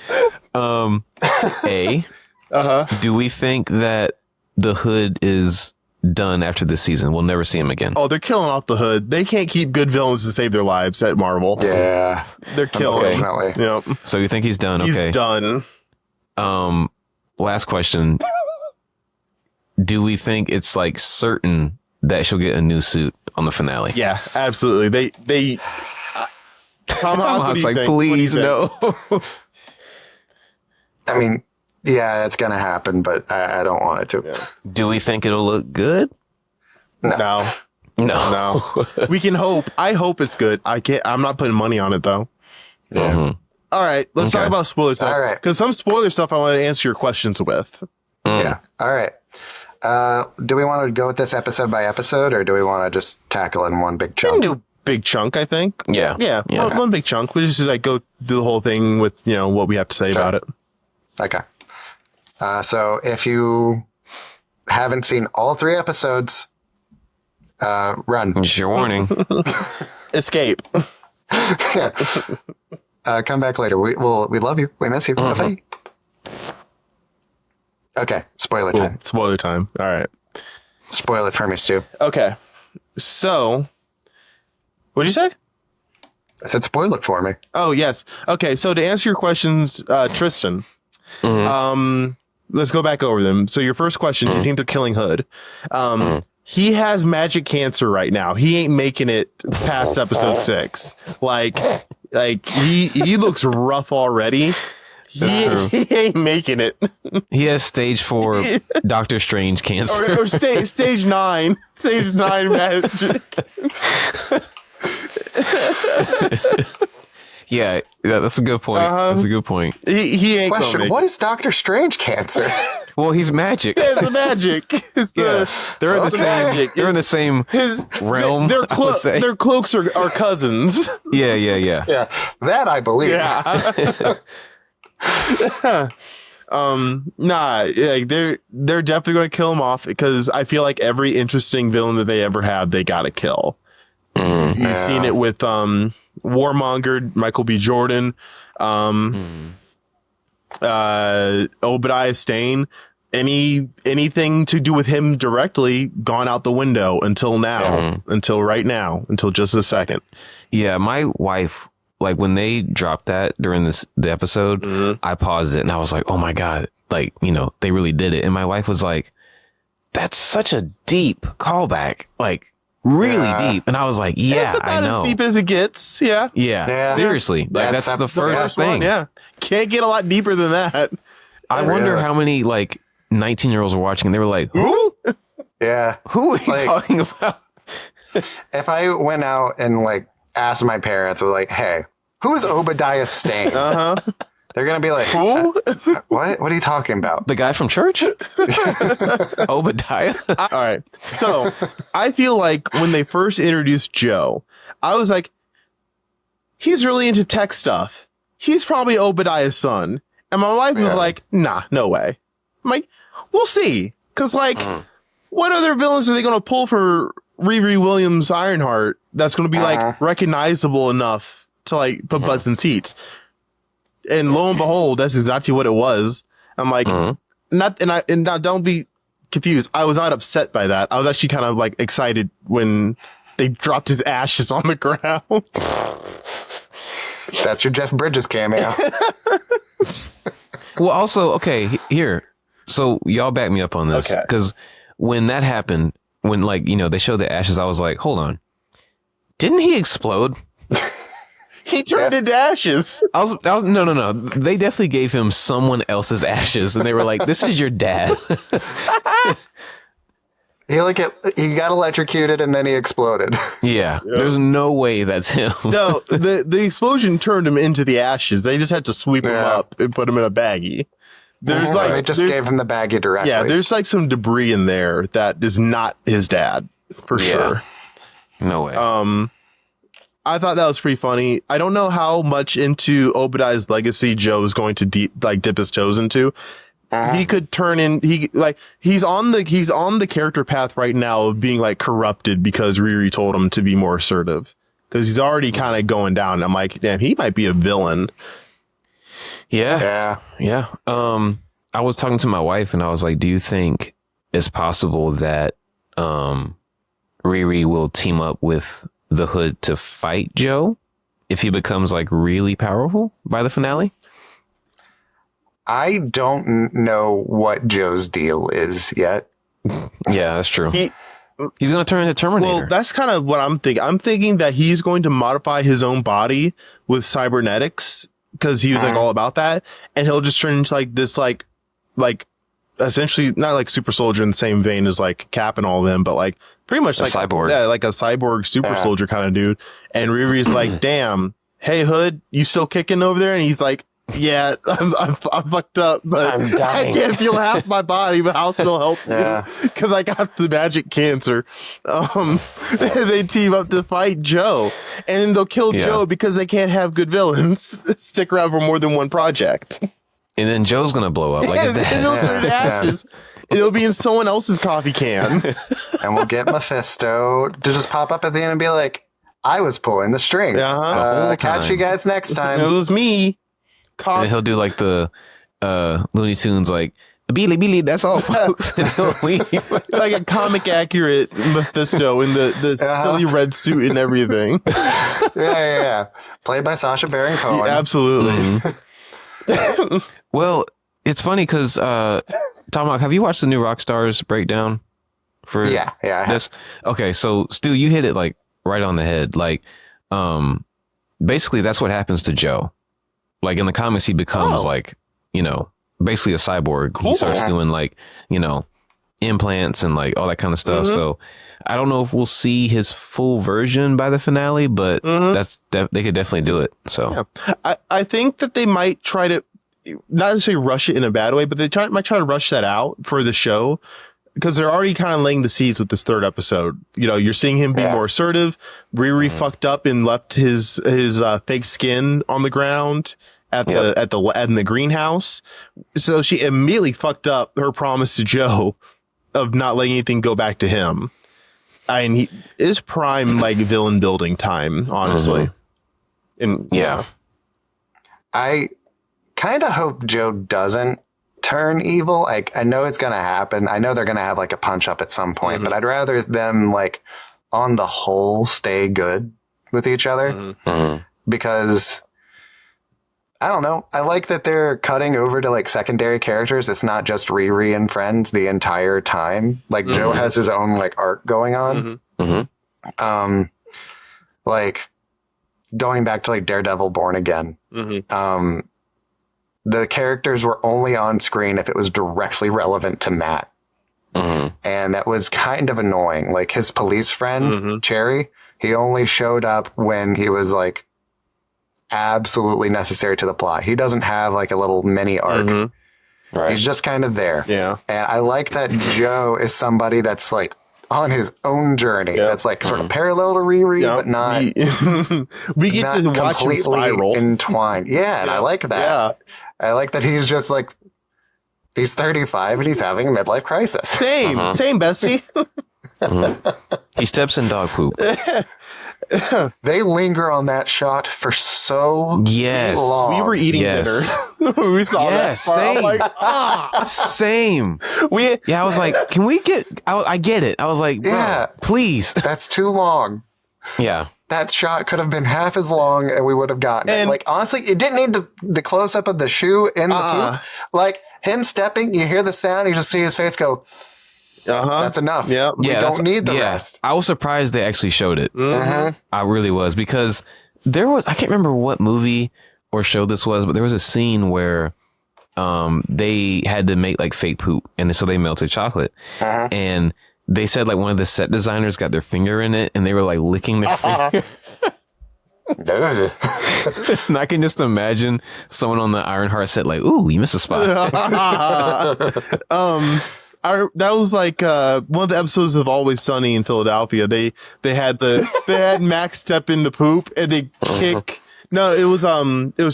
Do we think that the Hood is done after this season? We'll never see him again. Oh, they're killing off the Hood. They can't keep good villains to save their lives at Marvel. Yeah. They're killing. Unfortunately. Yep. So you think he's done? He's Okay. done. Last question. Do we think it's like certain that she'll get a new suit on the finale? Yeah, absolutely. They Tomahawk's like, please no. I mean, yeah, it's going to happen, but I don't want it to. Yeah. Do we think it'll look good? No. We can hope. I hope it's good. I'm not putting money on it though. Yeah. Mhm. All right, let's talk about spoiler stuff. All right. Because some spoiler stuff I want to answer your questions with. Yeah. All right. Do we want to go with this episode by episode, or do we want to just tackle it in one big We can chunk? do big chunk, I think. Yeah. Yeah. One big chunk. We just like go through the whole thing with, what we have to say about it. Okay. So if you haven't seen all 3 episodes, run. It's your warning. Escape. Come back later. We love you. We miss you. Bye. Okay. Spoiler Cool. time. Spoiler time. All right. Spoil it for me, Stu. Okay. So, what'd you say? I said spoil it for me. Oh, yes. Okay. So to answer your questions, Tristen, let's go back over them. So your first question, do you think they're killing Hood? He has magic cancer right now. He ain't making it past episode 6. Like he looks rough already. He ain't making it. He has stage 4 Doctor Strange cancer. or stage 9. Stage 9 magic. Yeah, that's a good point. That's a good point. He ain't gonna Question: make what is Doctor Strange cancer? Well, he's magic. It's the magic. It's They're in the same. magic. They're in the same realm. Their, I would say. their cloaks are cousins. Yeah. Yeah, that I believe. Yeah. Nah, like they're definitely going to kill him off because I feel like every interesting villain that they ever have, they got to kill. You've seen it with Warmonger, Michael B. Jordan, Obadiah Stane. Anything to do with him directly gone out the window until now, until right now, until just a second. Yeah, my wife, like when they dropped that during the episode, I paused it and I was like, oh my God, like, you know, they really did it. And my wife was like, that's such a deep callback, like really deep. And I was like, yeah, it's about I know. as deep as it gets. Yeah. Seriously. Like that's the first thing. One, yeah. Can't get a lot deeper than that. I wonder how many like 19-year-olds were watching and they were like, who? Yeah. Who are you talking about? If I went out and like asked my parents, were like, hey, who's Obadiah Stane? They're going to be like, who? What? What are you talking about? The guy from church? Obadiah? All right. So I feel like when they first introduced Joe, I was like, he's really into tech stuff. He's probably Obadiah's son. And my wife was like, nah, no way. I'm like, we'll see. Because, like, what other villains are they going to pull for Riri Williams Ironheart that's going to be, like, recognizable enough to, like, put butts in seats? And lo and behold, that's exactly what it was. I'm like, now don't be confused. I was not upset by that. I was actually kind of, like, excited when they dropped his ashes on the ground. That's your Jeff Bridges cameo. Well, also, okay, here. So y'all back me up on this. Because when that happened, when like, you know, they showed the ashes, I was like, hold on. Didn't he explode? He turned into ashes. I was no. They definitely gave him someone else's ashes. And they were like, this is your dad. He got electrocuted and then he exploded. Yeah. There's no way that's him. No, the explosion turned him into the ashes. They just had to sweep him up and put him in a baggie. There's like they just gave him the baggie directly. Yeah, there's like some debris in there that is not his dad for sure. No way. I thought that was pretty funny. I don't know how much into Obadiah's legacy Joe is going to dip his toes into. He could turn in. He's on the character path right now of being like corrupted because Riri told him to be more assertive because he's already kind of going down. I'm like, damn, he might be a villain. Yeah. I was talking to my wife and I was like, do you think it's possible that Riri will team up with the Hood to fight Joe if he becomes like really powerful by the finale? I don't know what Joe's deal is yet. Yeah, that's true. He's going to turn into Terminator. Well, that's kind of what I'm thinking. I'm thinking that he's going to modify his own body with cybernetics because he was like all about that, and he'll just turn into like this like essentially not like super soldier in the same vein as like Cap and all of them, but like pretty much like cyborg. Yeah, like a cyborg super soldier kind of dude. And Riri's like, damn, hey Hood, you still kicking over there? And he's like, yeah, I'm fucked up, but I'm dying. I can't feel half my body, but I'll still help you because I got the magic cancer. They team up to fight Joe, and then they'll kill Joe because they can't have good villains stick around for more than one project. And then Joe's going to blow up like his dad. And it'll turn to ashes. It'll be in someone else's coffee can. And we'll get Mephisto to just pop up at the end and be like, I was pulling the strings. Catch you guys next time. It was me. And he'll do like the Looney Tunes, like, Beely, that's all, folks. And he'll leave. Like a comic accurate Mephisto in the silly red suit and everything. Yeah. Played by Sacha Baron Cohen. Yeah, absolutely. Well, it's funny because Tomahawk, have you watched the new Rockstars breakdown for this? Okay, so Stu, you hit it like right on the head. Like, basically, that's what happens to Joe. Like in the comics, he becomes like, you know, basically a cyborg. Cool. He starts doing like, you know, implants and like all that kind of stuff. So I don't know if we'll see his full version by the finale, but they could definitely do it. So I think that they might try to not necessarily rush it in a bad way, but might try to rush that out for the show. Because they're already kind of laying the seeds with this third episode. You know, you're seeing him be more assertive. Riri fucked up and left his fake skin on the ground in the greenhouse. So she immediately fucked up her promise to Joe of not letting anything go back to him. I mean, he is prime like villain building time, honestly. And I kind of hope Joe doesn't turn evil. Like, I know it's going to happen. I know they're going to have like a punch up at some point, but I'd rather them like on the whole stay good with each other because I don't know. I like that they're cutting over to like secondary characters. It's not just Riri and friends the entire time. Like Joe has his own like arc going on. Like going back to like Daredevil Born Again. The characters were only on screen if it was directly relevant to Matt. And that was kind of annoying. Like his police friend, Cherry, he only showed up when he was like absolutely necessary to the plot. He doesn't have like a little mini arc. Right. He's just kind of there. Yeah. And I like that Joe is somebody that's like on his own journey. That's like sort of parallel to Riri, but not we get to watch him spiral entwined. Yeah, and I like that. I like that he's just like he's 35 and he's having a midlife crisis. Same bestie. He steps in dog poop. They linger on that shot for so long. We were eating dinner. We saw that. Same. Like, same. I was like, can we get? I get it. I was like, bro, please. That's too long. Yeah. That shot could have been half as long and we would have gotten it. Like, honestly, it didn't need the close up of the shoe in the poop. Like, him stepping, you hear the sound, you just see his face go, that's enough. Yeah. We don't need the rest. I was surprised they actually showed it. I really was, because there was, I can't remember what movie or show this was, but there was a scene where they had to make like fake poop. And so they melted chocolate. And they said like one of the set designers got their finger in it and they were like licking their finger. And I can just imagine someone on the Ironheart set like, ooh, you missed a spot. That was like one of the episodes of Always Sunny in Philadelphia. They had Max step in the poop and they kick. No, it was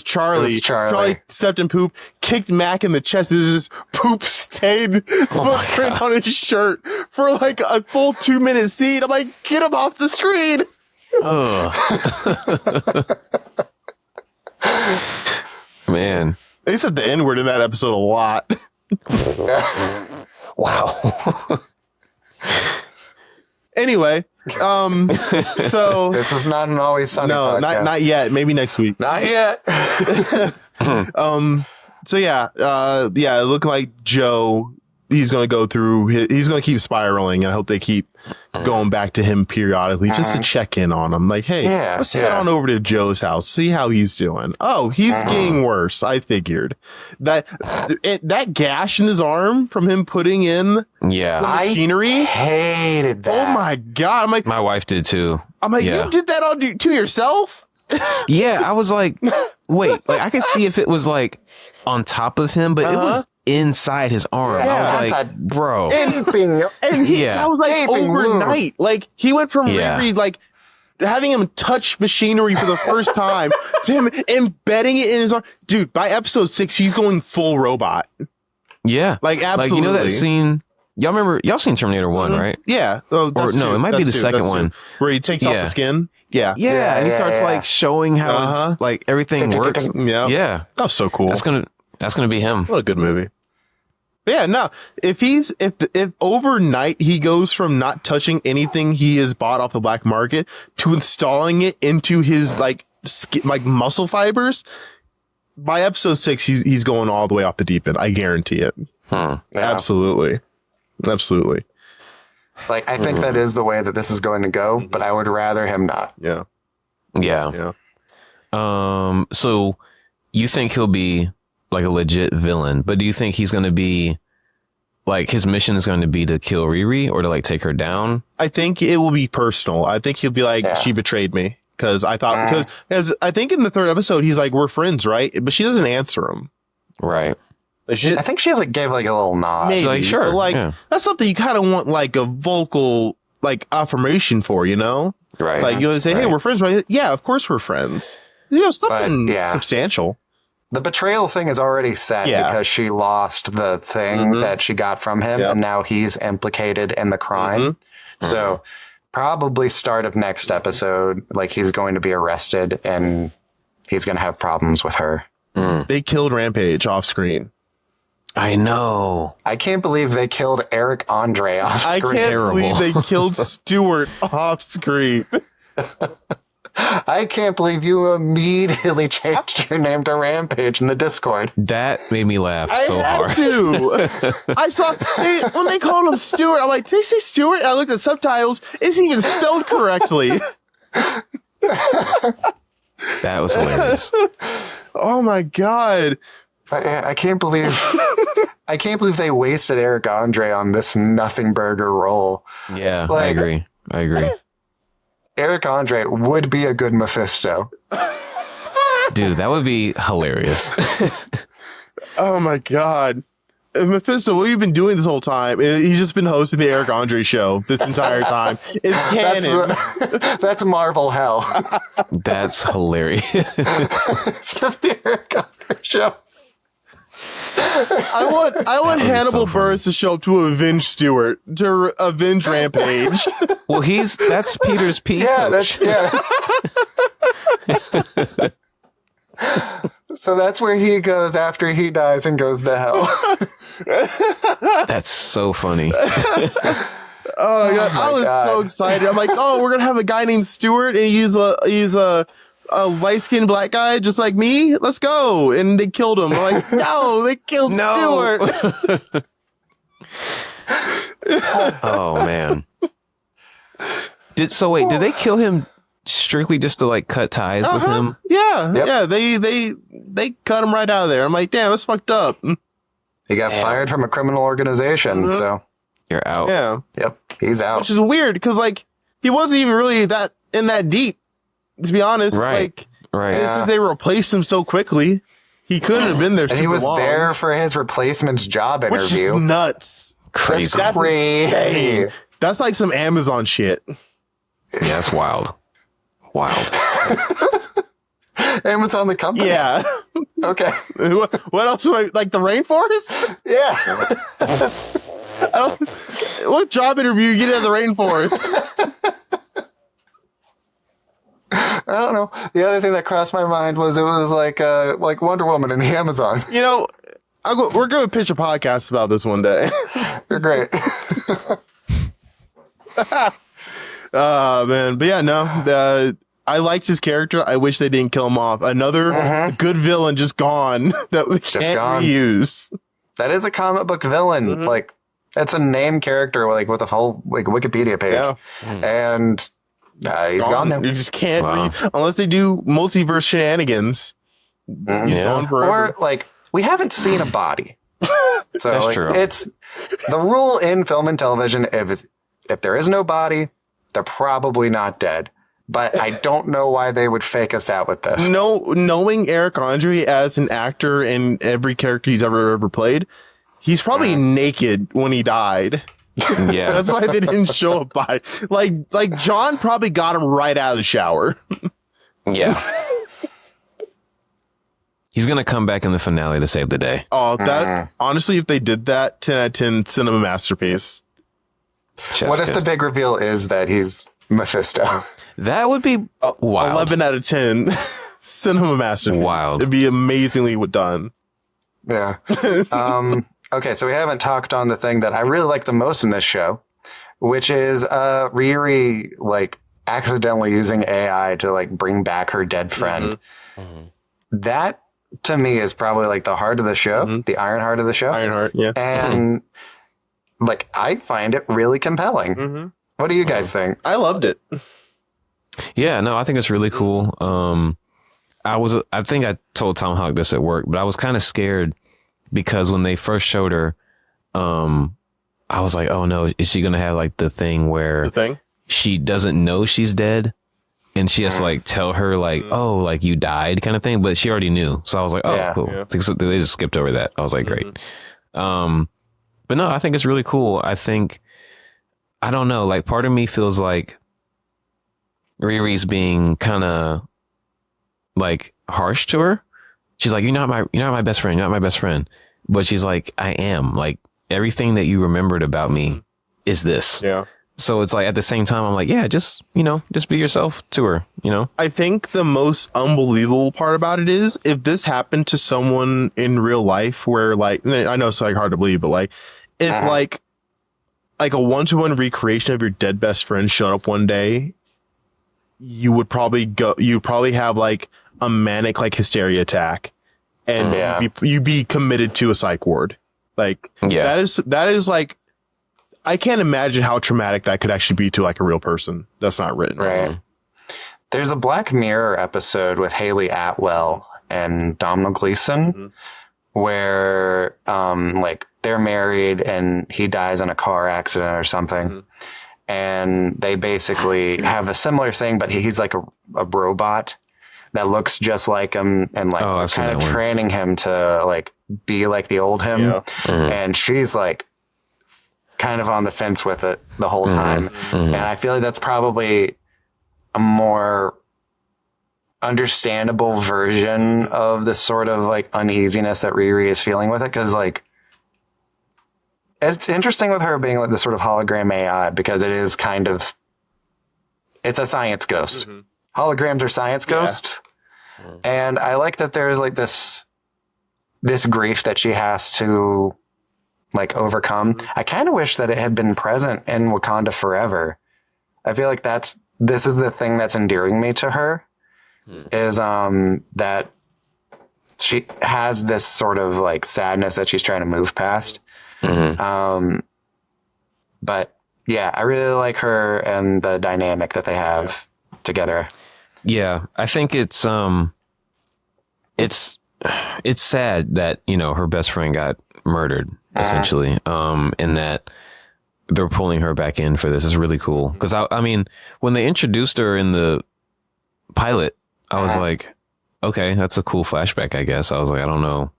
Charlie. Charlie stepped in poop, kicked Mac in the chest. There's this poop stained footprint on his shirt for like a full 2-minute scene. I'm like, get him off the screen. Man, they said the N-word in that episode a lot. Wow. Anyway, so this is not an Always Sunny podcast. not yet. Maybe next week. Not yet. So it looked like Joe. He's going to go through. He's going to keep spiraling, and I hope they keep going back to him periodically just to check in on him. Like, hey, let's head on over to Joe's house, see how he's doing. Oh, he's getting worse. I figured that gash in his arm from him putting in the machinery. I hated that. Oh my god! I'm like, my wife did too. I'm like, you did that to yourself? Yeah, I was like, wait, like I could see if it was like on top of him, but it was inside his arm. I was like, bro. And that was like overnight. Like he went from Riri, like having him touch machinery for the first time to him embedding it in his arm. Dude, by episode 6, he's going full robot. Yeah. Like absolutely. Like, you know that scene? Y'all seen Terminator 1, right? Yeah. Oh, no, it might be the second one. Where he takes off the skin. Yeah. Yeah, and he starts like showing how his, like everything works. Yeah. That was so cool. That's gonna be him. What a good movie. But yeah, no. If overnight he goes from not touching anything he has bought off the black market to installing it into his like muscle fibers, by episode 6 he's going all the way off the deep end. I guarantee it. Absolutely. Like I think that is the way that this is going to go, but I would rather him not. Yeah. So you think he'll be like a legit villain, but do you think he's going to be like his mission is going to be to kill Riri or to like take her down? I think it will be personal. I think he'll be like, she betrayed me. Because I thought, because I think in the third episode, he's like, we're friends, right? But she doesn't answer him. Right. I think she like gave like a little nod. Maybe. Like, sure. But, like, that's something you kind of want like a vocal like affirmation for, you know? Right. Like you would say, hey, we're friends, right? Yeah, of course we're friends. You know, something substantial. The betrayal thing is already set because she lost the thing that she got from him, and now he's implicated in the crime. So probably start of next episode, like he's going to be arrested and he's going to have problems with her. They killed Rampage off screen. I know. I can't believe they killed Eric Andre off screen. I can't believe they killed Stewart off screen. I can't believe you immediately changed your name to Rampage in the Discord. That made me laugh so hard. I saw when they called him Stewart. I'm like, did they say Stewart? And I looked at subtitles. It's even spelled correctly. That was hilarious. Oh my god! I can't believe I can't believe they wasted Eric Andre on this nothing burger role. Yeah, like, I agree. Eric Andre would be a good Mephisto. Dude, that would be hilarious. Oh my god. Mephisto, what have you been doing this whole time? He's just been hosting the Eric Andre show this entire time. It's canon. That's Marvel hell. That's hilarious. It's just the Eric Andre show. I want Hannibal Buress to show up to avenge Stewart, to avenge Rampage. Well, that's Peter's P. Coach. So that's where he goes after he dies and goes to hell. That's so funny. Oh my god! I was so excited. I'm like, oh, we're gonna have a guy named Stewart, and he's a light-skinned black guy just like me. Let's go! And they killed him. I'm like, no, they killed Stewart. Oh man! Did they kill him strictly just to like cut ties with him? Yeah. They cut him right out of there. I'm like, damn, that's fucked up. He got fired from a criminal organization, so you're out. Yeah. Yep, he's out. Which is weird because like he wasn't even really that deep, to be honest. Right. Since they replaced him so quickly, he couldn't have been there. And he was there for his replacement's job interview. Which is nuts. Crazy. That's crazy. That's like some Amazon shit. Yeah, that's wild. Amazon the company? Yeah. Okay. What else? Like the rainforest? Yeah. What job interview you get in the rainforest? I don't know. The other thing that crossed my mind was it was like Wonder Woman in the Amazons. You know, we're going to pitch a podcast about this one day. You're great. Man. But yeah, no. I liked his character. I wish they didn't kill him off. Another good villain just gone that we can't reuse. That is a comic book villain. Like, that's a name character, like with a whole like Wikipedia page. Yeah. And he's gone now. You just can't unless they do multiverse shenanigans. He's gone forever. Or like we haven't seen a body. So that's true. It's the rule in film and television. If there is no body, they're probably not dead. But I don't know why they would fake us out with this. No, knowing Eric Andre as an actor in every character he's ever played, he's probably naked when he died. Yeah, that's why they didn't show up by. Like John probably got him right out of the shower. Yeah, he's gonna come back in the finale to save the day. Oh, that honestly, if they did that, 10 out of 10 cinema masterpiece. What if the big reveal is that he's Mephisto? That would be wild. 11 out of 10 cinema masterpiece. Wild. It'd be amazingly done. Yeah. Okay, so we haven't talked on the thing that I really like the most in this show, which is Riri like accidentally using AI to like bring back her dead friend. That to me is probably like the heart of the show, the Ironheart of the show. Ironheart, yeah. And like I find it really compelling. What do you guys think? I loved it. Yeah, no, I think it's really cool. I think I told Tomahawk this at work, but I was kind of scared because when they first showed her, I was like, oh no, is she gonna have like the thing where she doesn't know she's dead and she has to like tell her like, oh, like you died kind of thing, but she already knew. So I was like, oh, cool. Yeah. So they just skipped over that. I was like, great. But no, I think it's really cool. I think, I don't know, like part of me feels like Riri's being kind of like harsh to her. She's like, you're not my best friend. You're not my best friend. But she's like, I am. Like everything that you remembered about me is this. Yeah. So it's like at the same time, I'm like, yeah, just be yourself to her, I think the most unbelievable part about it is if this happened to someone in real life where like, I know it's like hard to believe, but like if like a 1-to-1 recreation of your dead best friend showed up one day, you'd probably have like a manic like hysteria attack and you'd be committed to a psych ward. Like that is like, I can't imagine how traumatic that could actually be to like a real person that's not written. Right. There's a Black Mirror episode with Haley Atwell and Domhnall Gleeson where like they're married and he dies in a car accident or something. And they basically have a similar thing, but he's like a robot that looks just like him and like kind of training him to like be like the old him. Yeah. And she's like kind of on the fence with it the whole time. And I feel like that's probably a more understandable version of the sort of like uneasiness that Riri is feeling with it. Cause like, it's interesting with her being like the sort of hologram AI because it is kind of, it's a science ghost. Holograms are science ghosts. And I like that there's like this grief that she has to like overcome. I kind of wish that it had been present in Wakanda forever. I feel like this is the thing that's endearing me to her is that she has this sort of like sadness that she's trying to move past. But yeah, I really like her and the dynamic that they have together. Yeah, I think it's sad that, her best friend got murdered essentially. And that they're pulling her back in for this is really cool. Cause I mean, when they introduced her in the pilot, I was like, okay, that's a cool flashback, I guess. I was like, I don't know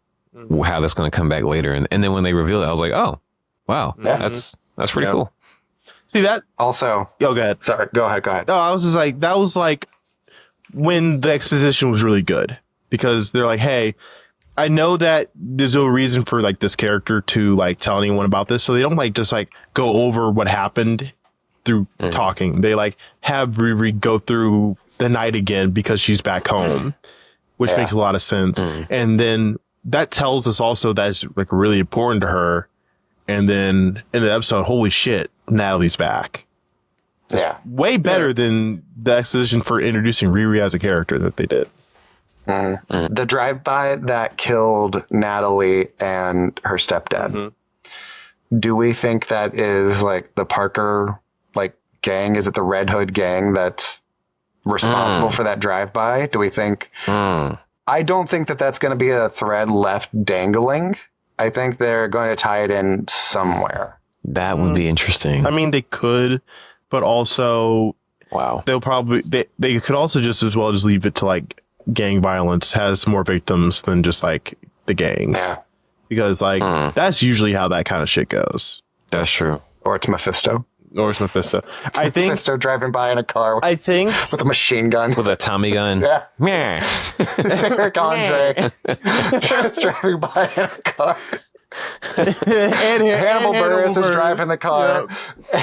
how that's going to come back later. And then when they revealed it, I was like, oh, wow, that's pretty cool. See that also. Oh, go ahead. Sorry. Go ahead. No, I was just like, that was like when the exposition was really good because they're like, hey, I know that there's no reason for like this character to like tell anyone about this. So they don't like just like go over what happened through talking. They like have Riri go through the night again because she's back home, which makes a lot of sense. And then that tells us also that it's like really important to her. And then in the episode, holy shit, Natalie's back. It's way better than the exposition for introducing Riri as a character that they did. The drive-by that killed Natalie and her stepdad. Do we think that is like the Parker like gang? Is it the Red Hood gang that's responsible for that drive-by? Do we think? I don't think that that's going to be a thread left dangling. I think they're going to tie it in somewhere. That would be interesting. I mean, they could, but also, they'll probably they could also just as well just leave it to like gang violence has more victims than just like the gangs. Because like that's usually how that kind of shit goes. That's true. Or it's Mephisto. I think Mephisto driving by in a car. I think with a machine gun, with a Tommy gun. It's Eric Andre just driving by in a car. and Hannibal Buress is driving the car,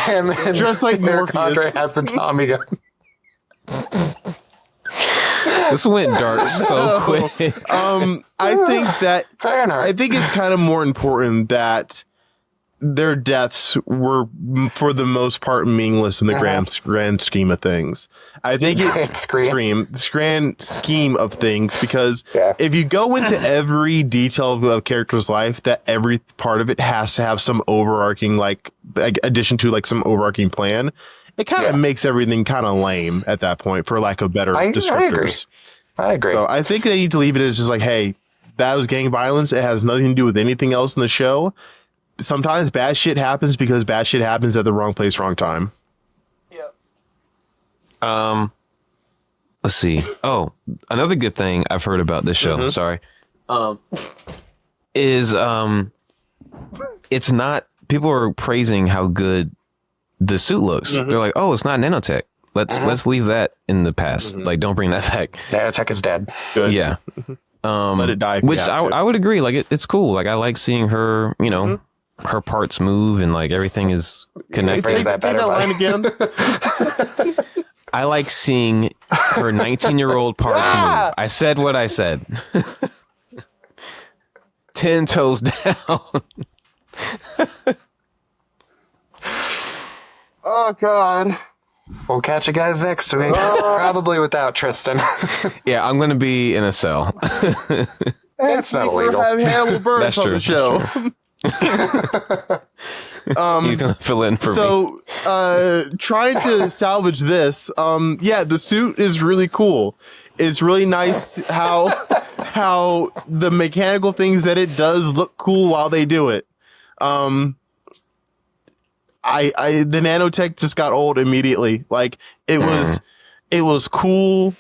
and then just like Eric Andre has the Tommy gun. This went dark so quick. I think that it's Ironheart. I think it's kind of more important that their deaths were, for the most part, meaningless in the grand scheme of things. I think grand scheme of things, because if you go into every detail of a character's life, that every part of it has to have some overarching, like addition to like some overarching plan, it kind of makes everything kind of lame at that point, for lack of better descriptors. I agree. So I think they need to leave it as just like, hey, that was gang violence. It has nothing to do with anything else in the show. sometimes bad shit happens because bad shit happens at the wrong place, wrong time. Let's see. Oh, another good thing I've heard about this show. Sorry. Is it's not. People are praising how good the suit looks. They're like, oh, it's not nanotech. Let's leave that in the past. Like, don't bring that back. Nanotech is dead. Good. Yeah. Let it die. Which I would agree. Like, it's cool. Like, I like seeing her. You know, her parts move and like everything is connected. Phrase that better, line again. I like seeing her 19-year-old parts move. I said what I said. 10 toes down. Oh God. We'll catch you guys next week. Probably without Tristen. Yeah, I'm gonna be in a cell. It's not illegal. We'll have Hannibal Buress That's on true. the show. He's gonna fill in for me. So, trying to salvage this, yeah, the suit is really cool. It's really nice how the mechanical things that it does look cool while they do it. The nanotech just got old immediately. Like it was cool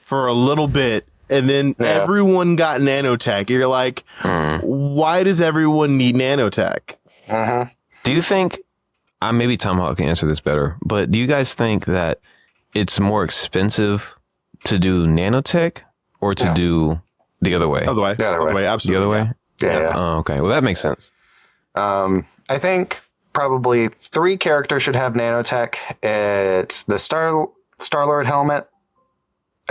for a little bit, and then everyone got nanotech. You're like, why does everyone need nanotech? Do you think, maybe Tomahawk can answer this better, but do you guys think that it's more expensive to do nanotech or to do the other way? Other way. The other way. Absolutely. The other way? Yeah. Oh, okay. Well, that makes sense. I think probably 3 characters should have nanotech. It's the Star-Lord helmet.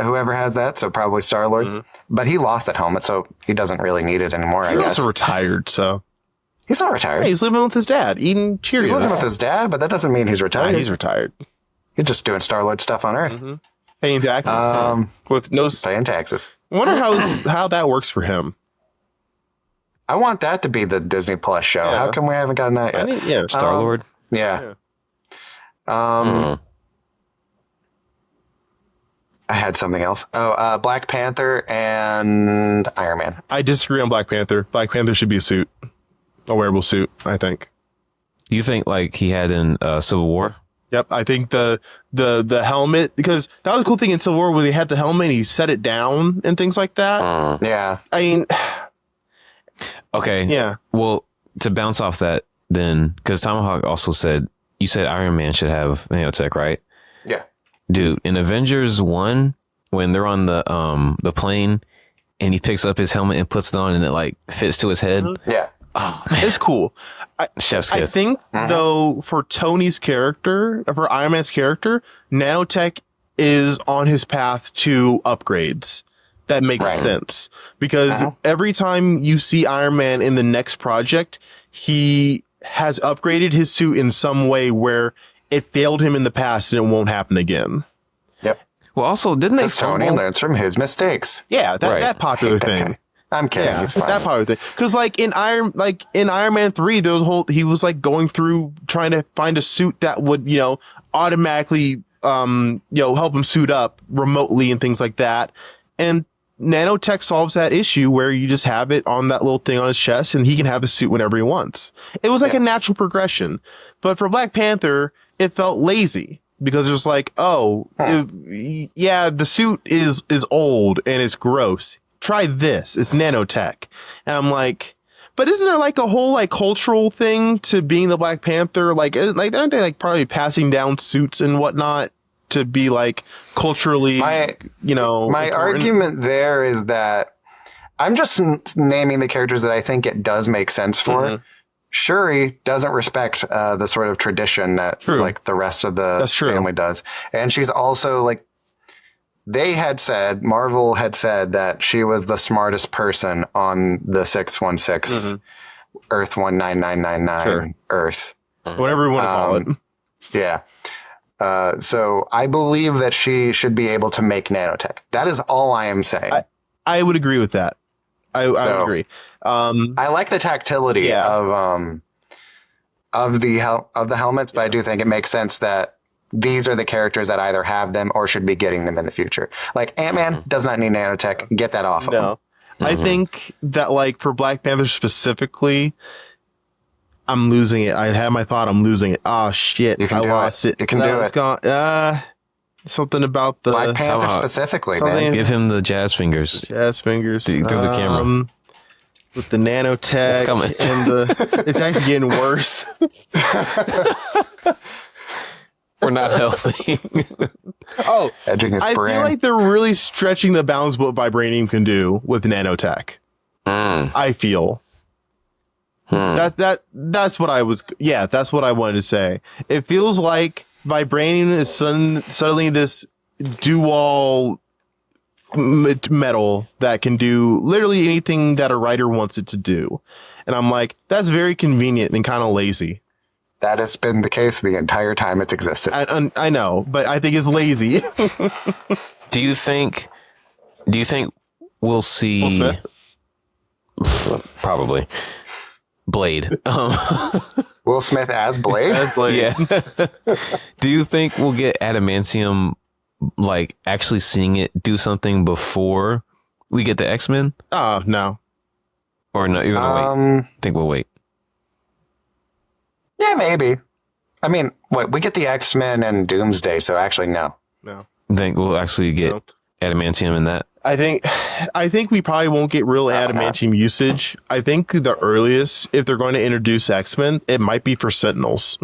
Whoever has that, so probably Star-Lord. But he lost that helmet, so he doesn't really need it anymore, I He's guess. also retired, so. He's not retired. Hey, he's living with his dad, eating Cheerios. He's living with his dad, but that doesn't mean he's retired. He's retired. He's just doing Star-Lord stuff on Earth. Paying taxes. With no. Paying taxes. I wonder how that works for him. I want that to be the Disney Plus show. Yeah. How come we haven't gotten that yet? Yeah. Star-Lord? Yeah. I had something else. Oh, Black Panther and Iron Man. I disagree on Black Panther. Black Panther should be a suit. A wearable suit, I think. You think like he had in Civil War? Yep, I think the helmet, because that was a cool thing in Civil War when they had the helmet and he set it down and things like that. Yeah. I mean, Okay. yeah. Well, to bounce off that then, because Tomahawk also said, you said Iron Man should have nanotech, right? Yeah. Dude, in Avengers 1, when they're on the plane and he picks up his helmet and puts it on and it like fits to his head. Yeah. Oh, man. It's cool. Chef's I kiss. think, though, for Tony's character, for Iron Man's character, nanotech is on his path to upgrades. That makes sense. Because every time you see Iron Man in the next project, he has upgraded his suit in some way where it failed him in the past and it won't happen again. Yep. Well, also, didn't they Tony fumble? learns from his mistakes. Yeah, Right. that popular That thing. guy. I'm kidding. Yeah, It's fine. that popular thing. Because in Iron Man 3, there was he was like going through trying to find a suit that would, automatically help him suit up remotely and things like that. And nanotech solves that issue where you just have it on that little thing on his chest and he can have a suit whenever he wants. It was like a natural progression. But for Black Panther, it felt lazy because it was like, the suit is old and it's gross. Try this. It's nanotech. And I'm like, but isn't there like a whole like cultural thing to being the Black Panther? Like aren't they like probably passing down suits and whatnot to be like culturally, My important? argument there is that I'm just naming the characters that I think it does make sense for. Shuri doesn't respect the sort of tradition that like the rest of the family does. And she's also like, Marvel had said that she was the smartest person on the 616 Earth 19999 Earth. Whatever you want to call it. Yeah. So I believe that she should be able to make nanotech. That is all I am saying. I would agree with that. I would agree. I like the tactility of the helmets, but I do think it makes sense that these are the characters that either have them or should be getting them in the future. Like Ant-Man does not need nanotech. Get that off of him. I think that like for Black Panther specifically, I'm losing it. I had my thought. I'm losing it. Oh shit! You can I do lost it. You can do it. Gone. Something about the Black Panther Tomahawk. specifically, Something- man. Give him the jazz fingers jazz fingers through the camera. with the nanotech. It's coming. And it's actually getting worse. We're not healthy. Oh, Edging his I brain. feel like they're really stretching the bounds of what vibranium can do with nanotech. I feel. That's what I was. Yeah, that's what I wanted to say. It feels like vibranium is suddenly this dual metal that can do literally anything that a writer wants it to do, and I'm like, that's very convenient and kind of lazy. That has been the case the entire time it's existed. I know, but I think it's lazy. Do you think we'll see? Probably Blade. Will Smith as Blade? Yeah. Do you think we'll get adamantium, like actually seeing it do something before we get the X-Men? Oh no. Or no? You're gonna wait. I think we'll wait. Yeah, maybe. I mean, what, we get the X-Men and Doomsday, so actually no. No. I think we'll actually get No. adamantium in that. I think we probably won't get real adamantium usage. I think the earliest, if they're going to introduce X-Men, it might be for Sentinels.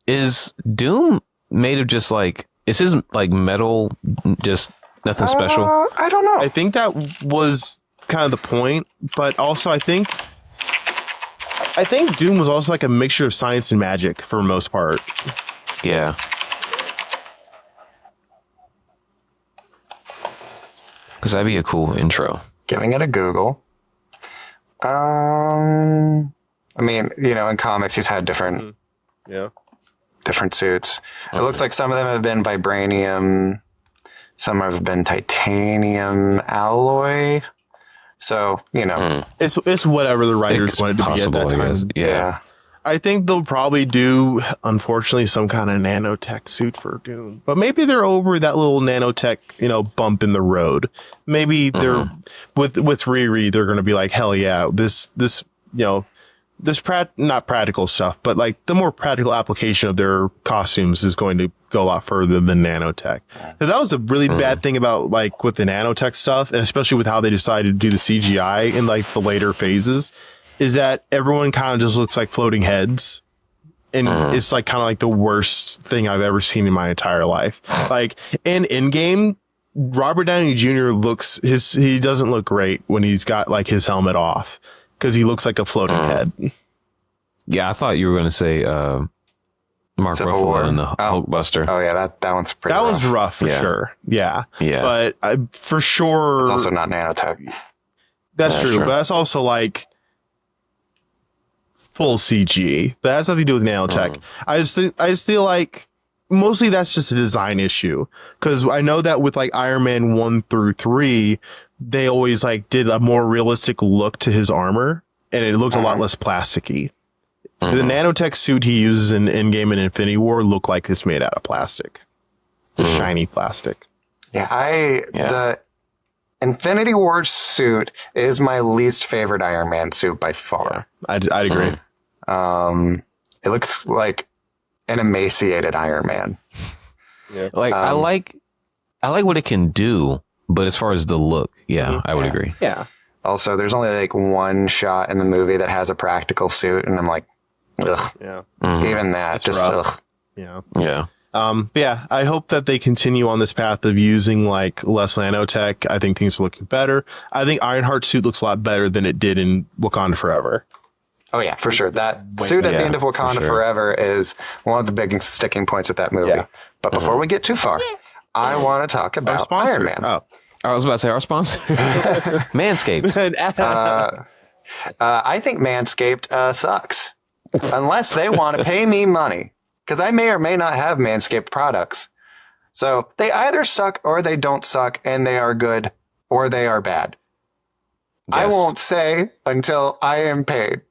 Is Doom made of just like, is his like metal just nothing special? I don't know. I think that was kind of the point, but also I think Doom was also like a mixture of science and magic for the most part. Yeah. Because that'd be a cool intro. Giving it a Google. I mean, you know, in comics, he's had different suits. It looks like some of them have been vibranium. Some have been titanium alloy. So, you know. It's whatever the writers It's wanted to be at possible, that I guess. time. Yeah. I think they'll probably do, unfortunately, some kind of nanotech suit for Doom. But maybe they're over that little nanotech, bump in the road. Maybe they're with Riri, they're going to be like, hell yeah, this not practical stuff, but like the more practical application of their costumes is going to go a lot further than nanotech. Because that was a really bad thing about like with the nanotech stuff, and especially with how they decided to do the CGI in like the later phases, is that everyone kind of just looks like floating heads. And it's like kind of like the worst thing I've ever seen in my entire life. Like in Endgame, Robert Downey Jr. he doesn't look great when he's got like his helmet off, because he looks like a floating head. Yeah, I thought you were going to say Mark Civil War. Ruffalo in the Hulkbuster. Oh, yeah, that one's pretty rough. One's rough for sure. Yeah. Yeah. But for sure. It's also not nanotech. That's true. Sure. But that's also like full CG. But that has nothing to do with nanotech. I just feel like mostly that's just a design issue. Because I know that with like Iron Man 1 through 3, they always like did a more realistic look to his armor, and it looked a lot less plasticky. The nanotech suit he uses in Endgame and Infinity War look like it's made out of plastic. Just shiny plastic. Yeah, the Infinity War suit is my least favorite Iron Man suit by far. I'd agree. It looks like an emaciated Iron Man. Like I like what it can do, but as far as the look, I would agree. Yeah. Also, there's only like one shot in the movie that has a practical suit, and I'm like, ugh. Yeah. Even that, just rough. ugh. Yeah. Yeah. Yeah, I hope that they continue on this path of using like less nanotech. I think things are looking better. I think Ironheart's suit looks a lot better than it did in Wakanda Forever. Oh yeah, for sure. That suit at the end of Wakanda Forever is one of the big sticking points of that movie. Yeah. But before we get too far, I want to talk about Iron Man. Oh. I was about to say our sponsor, Manscaped. I think Manscaped sucks. Unless they want to pay me money. Because I may or may not have Manscaped products. So they either suck or they don't suck, and they are good or they are bad. Yes. I won't say until I am paid.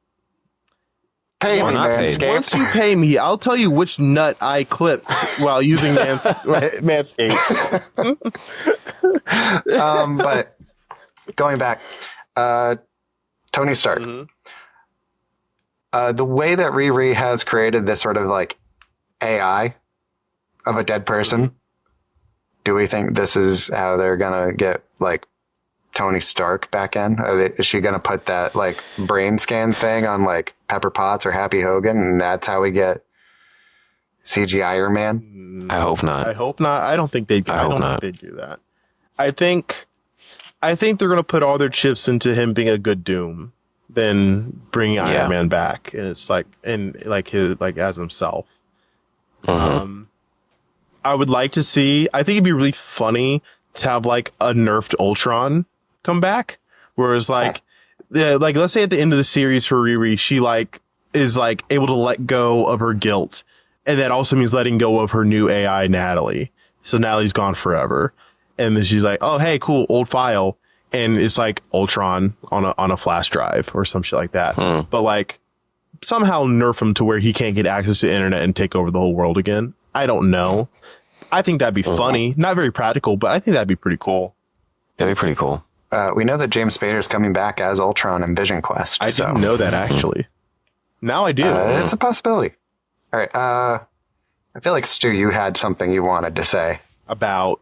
Pay me, Manscaped. Once you pay me, I'll tell you which nut I clipped while using Manscaped. But going back, Tony Stark. The way that Riri has created this sort of like AI of a dead person, do we think this is how they're gonna get like Tony Stark back in? Is she gonna put that like brain scan thing on like Pepper Potts or Happy Hogan, and that's how we get CG Iron Man? I hope not. I hope not. I don't think they'd. I don't think they'd do that. I think they're gonna put all their chips into him being a good Doom, then bringing Iron Man back, and it's like his as himself. I would like to see. I think it'd be really funny to have like a nerfed Ultron come back, whereas like let's say at the end of the series for Riri, she like is like able to let go of her guilt, and that also means letting go of her new AI Natalie. So Natalie's gone forever, and then she's like, oh hey, cool, old file, and it's like Ultron on a flash drive or some shit like that. But like somehow nerf him to where he can't get access to the internet and take over the whole world again. I don't know. I think that'd be funny. Not very practical, but I think that'd be pretty cool. That'd be pretty cool. We know that James Spader's coming back as Ultron in Vision Quest. I didn't know that, actually. Now I do. It's a possibility. All right. I feel like, Stu, you had something you wanted to say. About?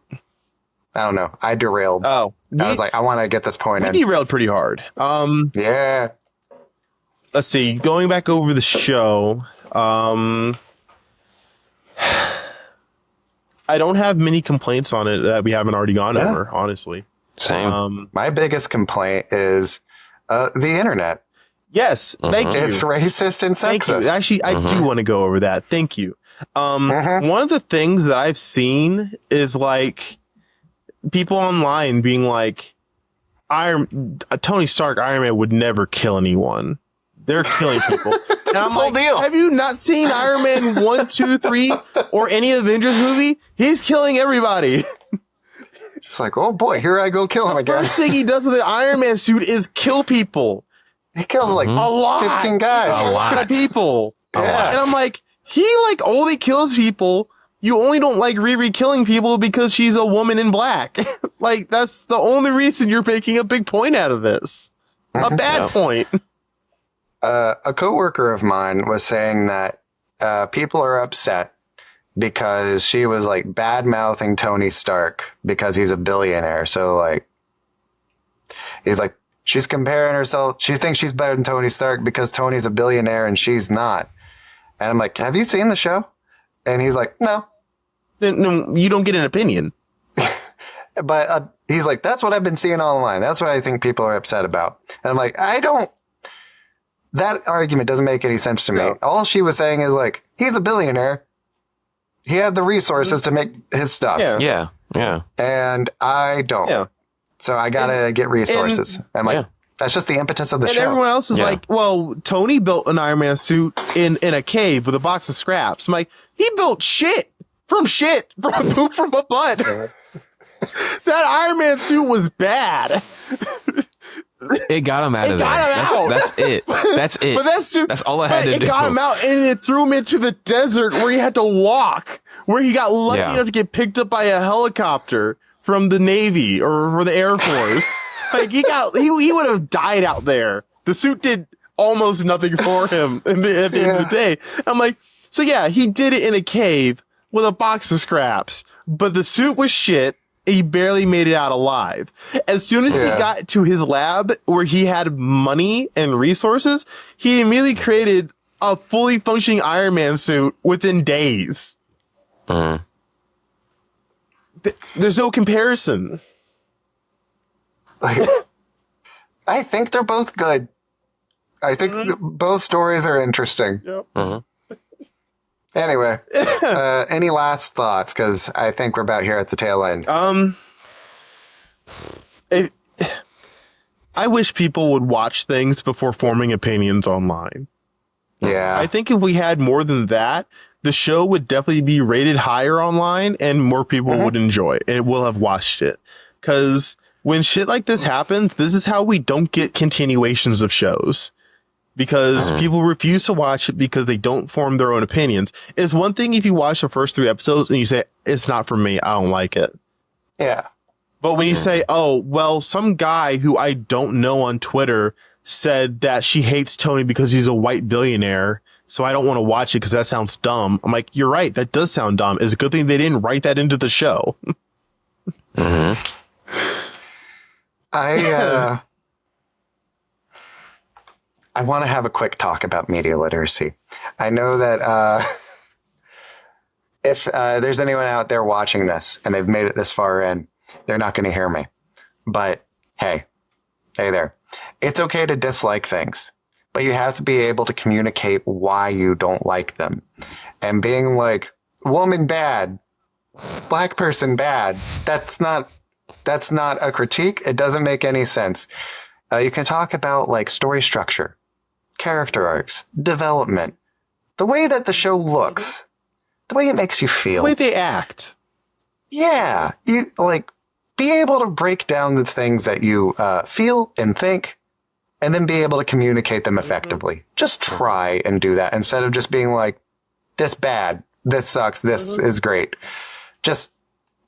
I don't know. I derailed. Oh. I was like, I want to get this point in. We derailed pretty hard. Yeah. Let's see. Going back over the show, I don't have many complaints on it that we haven't already gone over, honestly. Same. My biggest complaint is the internet. Yes, thank you. It's racist and sexist. Thank you. Actually, I do want to go over that. Thank you. One of the things that I've seen is like people online being like, Tony Stark, Iron Man would never kill anyone. They're killing people. And I'm like, deal. Have you not seen Iron Man 1, 2, 3, or any Avengers movie? He's killing everybody. Just like, oh boy, here I go kill him again. First thing he does with the Iron Man suit is kill people. He kills like a lot. 15 guys. A lot of people. Yeah. And I'm like, he like only kills people. You only don't like Riri killing people because she's a woman in black. Like, that's the only reason you're making a big point out of this. A bad point. A coworker of mine was saying that people are upset because she was like bad mouthing Tony Stark because he's a billionaire. So like, he's like, she's comparing herself. She thinks she's better than Tony Stark because Tony's a billionaire and she's not. And I'm like, have you seen the show? And he's like, no. No, you don't get an opinion. But he's like, that's what I've been seeing online. That's what I think people are upset about. And I'm like, that argument doesn't make any sense to me. No. All she was saying is like, he's a billionaire. He had the resources to make his stuff. Yeah. And I don't. Yeah. So I gotta get resources. And I'm like, that's just the impetus of the show. And everyone else is like, well, Tony built an Iron Man suit in a cave with a box of scraps. I'm like, he built shit from poop from a butt. That Iron Man suit was bad. It got him out of there. That's it. That's it. But that's all I had to do. It got him out, and it threw him into the desert where he had to walk, where he got lucky enough to get picked up by a helicopter from the Navy or the Air Force. Like he would have died out there. The suit did almost nothing for him at the end of the day. I'm like, so yeah, he did it in a cave with a box of scraps, but the suit was shit. He barely made it out alive. As soon as he got to his lab where he had money and resources, he immediately created a fully functioning Iron Man suit within days. There's no comparison. I think they're both good. I think both stories are interesting. Yep. Anyway, any last thoughts? Because I think we're about here at the tail end. I wish people would watch things before forming opinions online. Yeah. I think if we had more than that, the show would definitely be rated higher online and more people would enjoy it and will have watched it. Because when shit like this happens, this is how we don't get continuations of shows. Because people refuse to watch it because they don't form their own opinions. It's one thing if you watch the first 3 episodes and you say, it's not for me, I don't like it. Yeah. But when you say, oh, well, some guy who I don't know on Twitter said that she hates Tony because he's a white billionaire. So I don't want to watch it because that sounds dumb. I'm like, you're right. That does sound dumb. It's a good thing they didn't write that into the show. I want to have a quick talk about media literacy. I know that if there's anyone out there watching this and they've made it this far in, they're not going to hear me. But hey there. It's okay to dislike things, but you have to be able to communicate why you don't like them. And being like, woman bad, black person bad, that's not a critique. It doesn't make any sense. You can talk about like story structure, character arcs, development, the way that the show looks, the way it makes you feel, The way they act. Yeah, you like be able to break down the things that you feel and think, and then be able to communicate them effectively. Just try and do that instead of just being like, this bad, this sucks, this is great. Just,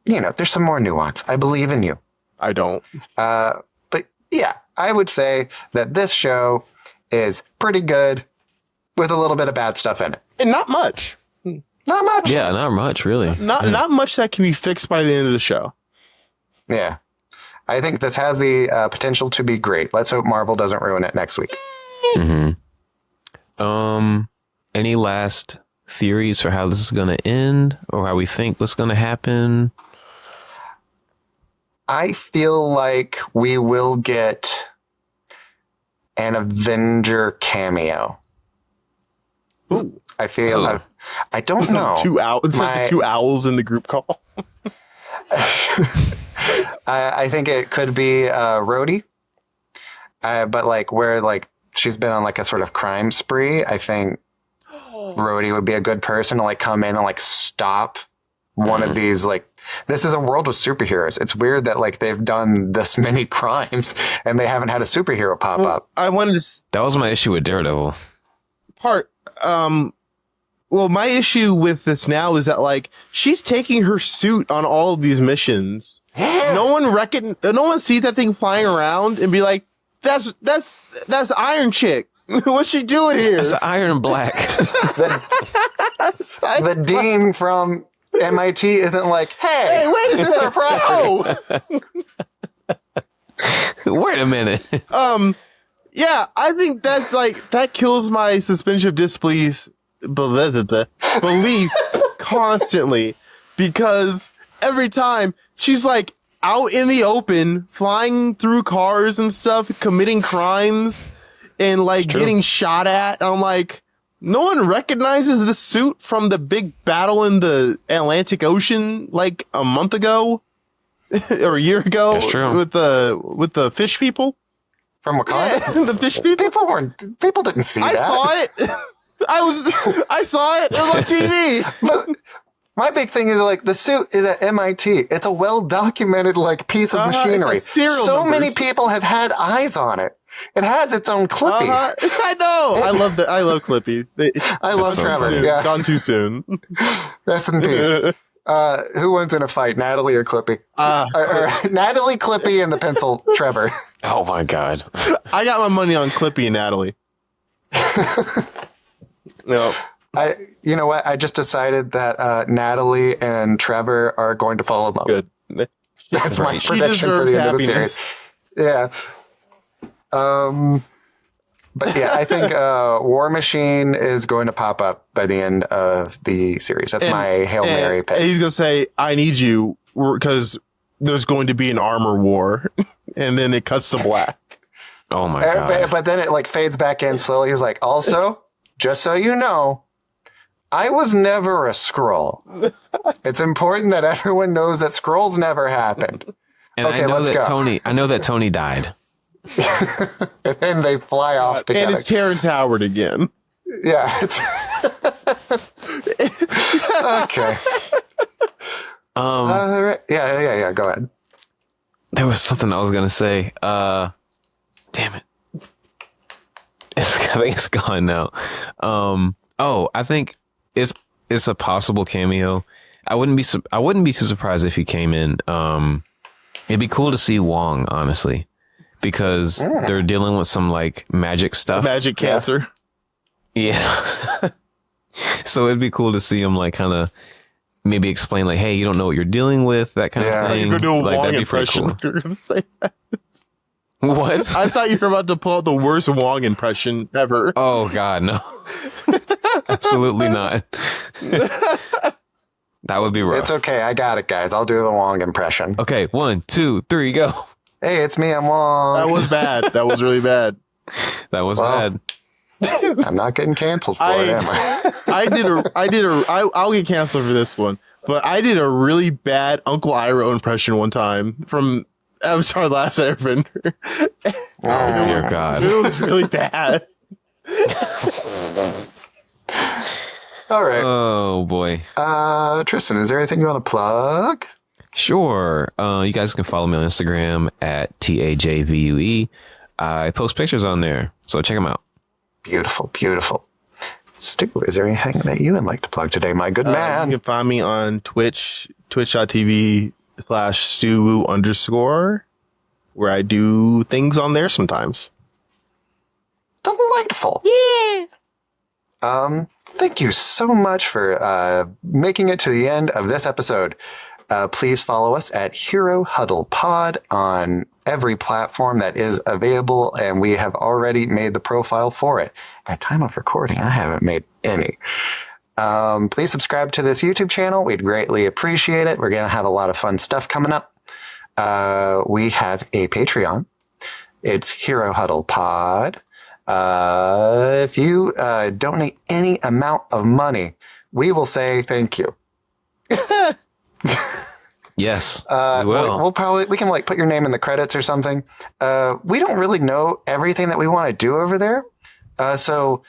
there's some more nuance. I believe in you. I don't. But yeah, I would say that this show is pretty good with a little bit of bad stuff in it. And not much. Not much. Yeah, not much, really. Not much that can be fixed by the end of the show. Yeah. I think this has the potential to be great. Let's hope Marvel doesn't ruin it next week. Any last theories for how this is going to end or how we think what's going to happen? I feel like we will get an Avenger cameo. Ooh. I feel I don't know. It's like the two owls in the group call. I think it could be Rhodey, but like where like she's been on like a sort of crime spree. I think Rhodey would be a good person to like come in and like stop one of these like. This is a world with superheroes. It's weird that like they've done this many crimes and they haven't had a superhero pop up. I wanted to That was my issue with Daredevil. Well, my issue with this now is that like she's taking her suit on all of these missions. Yeah. No one sees that thing flying around and be like, that's Iron Chick. What's she doing here? That's Iron Black. The dean from MIT isn't like, hey, wait, this is our property. Wait a minute. Yeah, I think that's like that kills my suspension of disbelief constantly, because every time she's like out in the open, flying through cars and stuff, committing crimes and like getting shot at. I'm like, no one recognizes the suit from the big battle in the Atlantic Ocean like a month ago or a year ago with the fish people. From Wakanda? Yeah, the fish people? People didn't see that. I saw it. I saw it. It was on TV. But my big thing is like the suit is at MIT. It's a well-documented like piece of machinery. It's like so many people have had eyes on it. It has its own Clippy. I know. I love that. I love Clippy. I love Trevor. Yeah. Gone too soon. Rest in peace. Who wins in a fight, Natalie or Clippy? Natalie, Clippy, and the pencil, Trevor. Oh my God. I got my money on Clippy and Natalie. No. You know what? I just decided that Natalie and Trevor are going to fall in love. Good. That's my prediction for the end of the series. Yeah. But yeah, I think War Machine is going to pop up by the end of the series. That's my Hail Mary pick. And he's going to say, I need you, because there's going to be an armor war. And then it cuts to black. Oh my God. But then it like fades back in slowly. He's like, also, just so you know, I was never a Skrull. It's important that everyone knows that Skrulls never happened. And okay, I know let's that go. I know that Tony died. And then they fly off together. And it's Terrence Howard again. Yeah. It's okay. Yeah. Go ahead. There was something I was gonna say. Damn it. I think it's gone now. I think it's a possible cameo. I wouldn't be too surprised if he came in. It'd be cool to see Wong, honestly, because they're dealing with some like magic stuff. Magic cancer. Yeah. So it'd be cool to see him like kind of maybe explain like, hey, you don't know what you're dealing with, that kind of thing. You're gonna do a like, Wong that'd be pretty impression. cool. You're gonna say that. What? I thought you were about to pull out the worst Wong impression ever. Oh God, no. Absolutely not. That would be rough. It's okay. I got it, guys. I'll do the Wong impression. Okay, 1, 2, 3, go. Hey, it's me. I'm Wong. That was bad. That was really bad. That was bad. I'm not getting canceled for it, am I? I'll get canceled for this one, but I did a really bad Uncle Iroh impression one time from Avatar: The Last Airbender. Oh dear God. It was really bad. All right. Oh boy. Tristen, is there anything you want to plug? Sure. You guys can follow me on Instagram at TAJVUE. I post pictures on there, so check them out. Beautiful, beautiful. Stu, is there anything that you would like to plug today, my good man? You can find me on Twitch, twitch.tv/Stu_, where I do things on there sometimes. Delightful. Yeah. Thank you so much for making it to the end of this episode. Please follow us at Hero Huddle Pod on every platform that is available, and we have already made the profile for it. At time of recording, I haven't made any. Please subscribe to this YouTube channel. We'd greatly appreciate it. We're going to have a lot of fun stuff coming up. We have a Patreon. It's Hero Huddle Pod. If you donate any amount of money, we will say thank you. Yes, we will. We can like put your name in the credits or something. We don't really know everything that we want to do over there. So,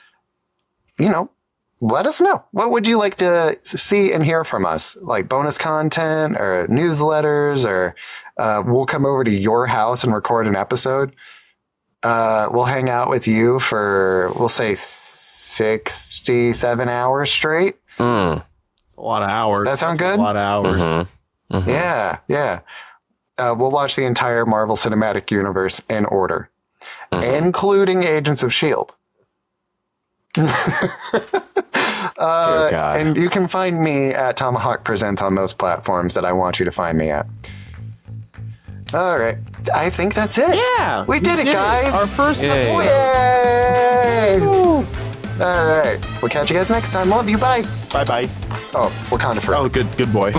let us know. What would you like to see and hear from us? Like bonus content or newsletters, or we'll come over to your house and record an episode. We'll hang out with you for, we'll say 67 hours straight. A lot of hours. Does that sound good? A lot of hours. Mm-hmm. Mm-hmm. Yeah. We'll watch the entire Marvel Cinematic Universe in order, including Agents of S.H.I.E.L.D. Dear God. And you can find me at Tomahawk Presents on those platforms that I want you to find me at. All right. I think that's it. Yeah. We did it, guys. Our first Yay. Yay! All right. We'll catch you guys next time. Love you. Bye. Bye-bye. Oh, Wakanda forever. Oh, good boy.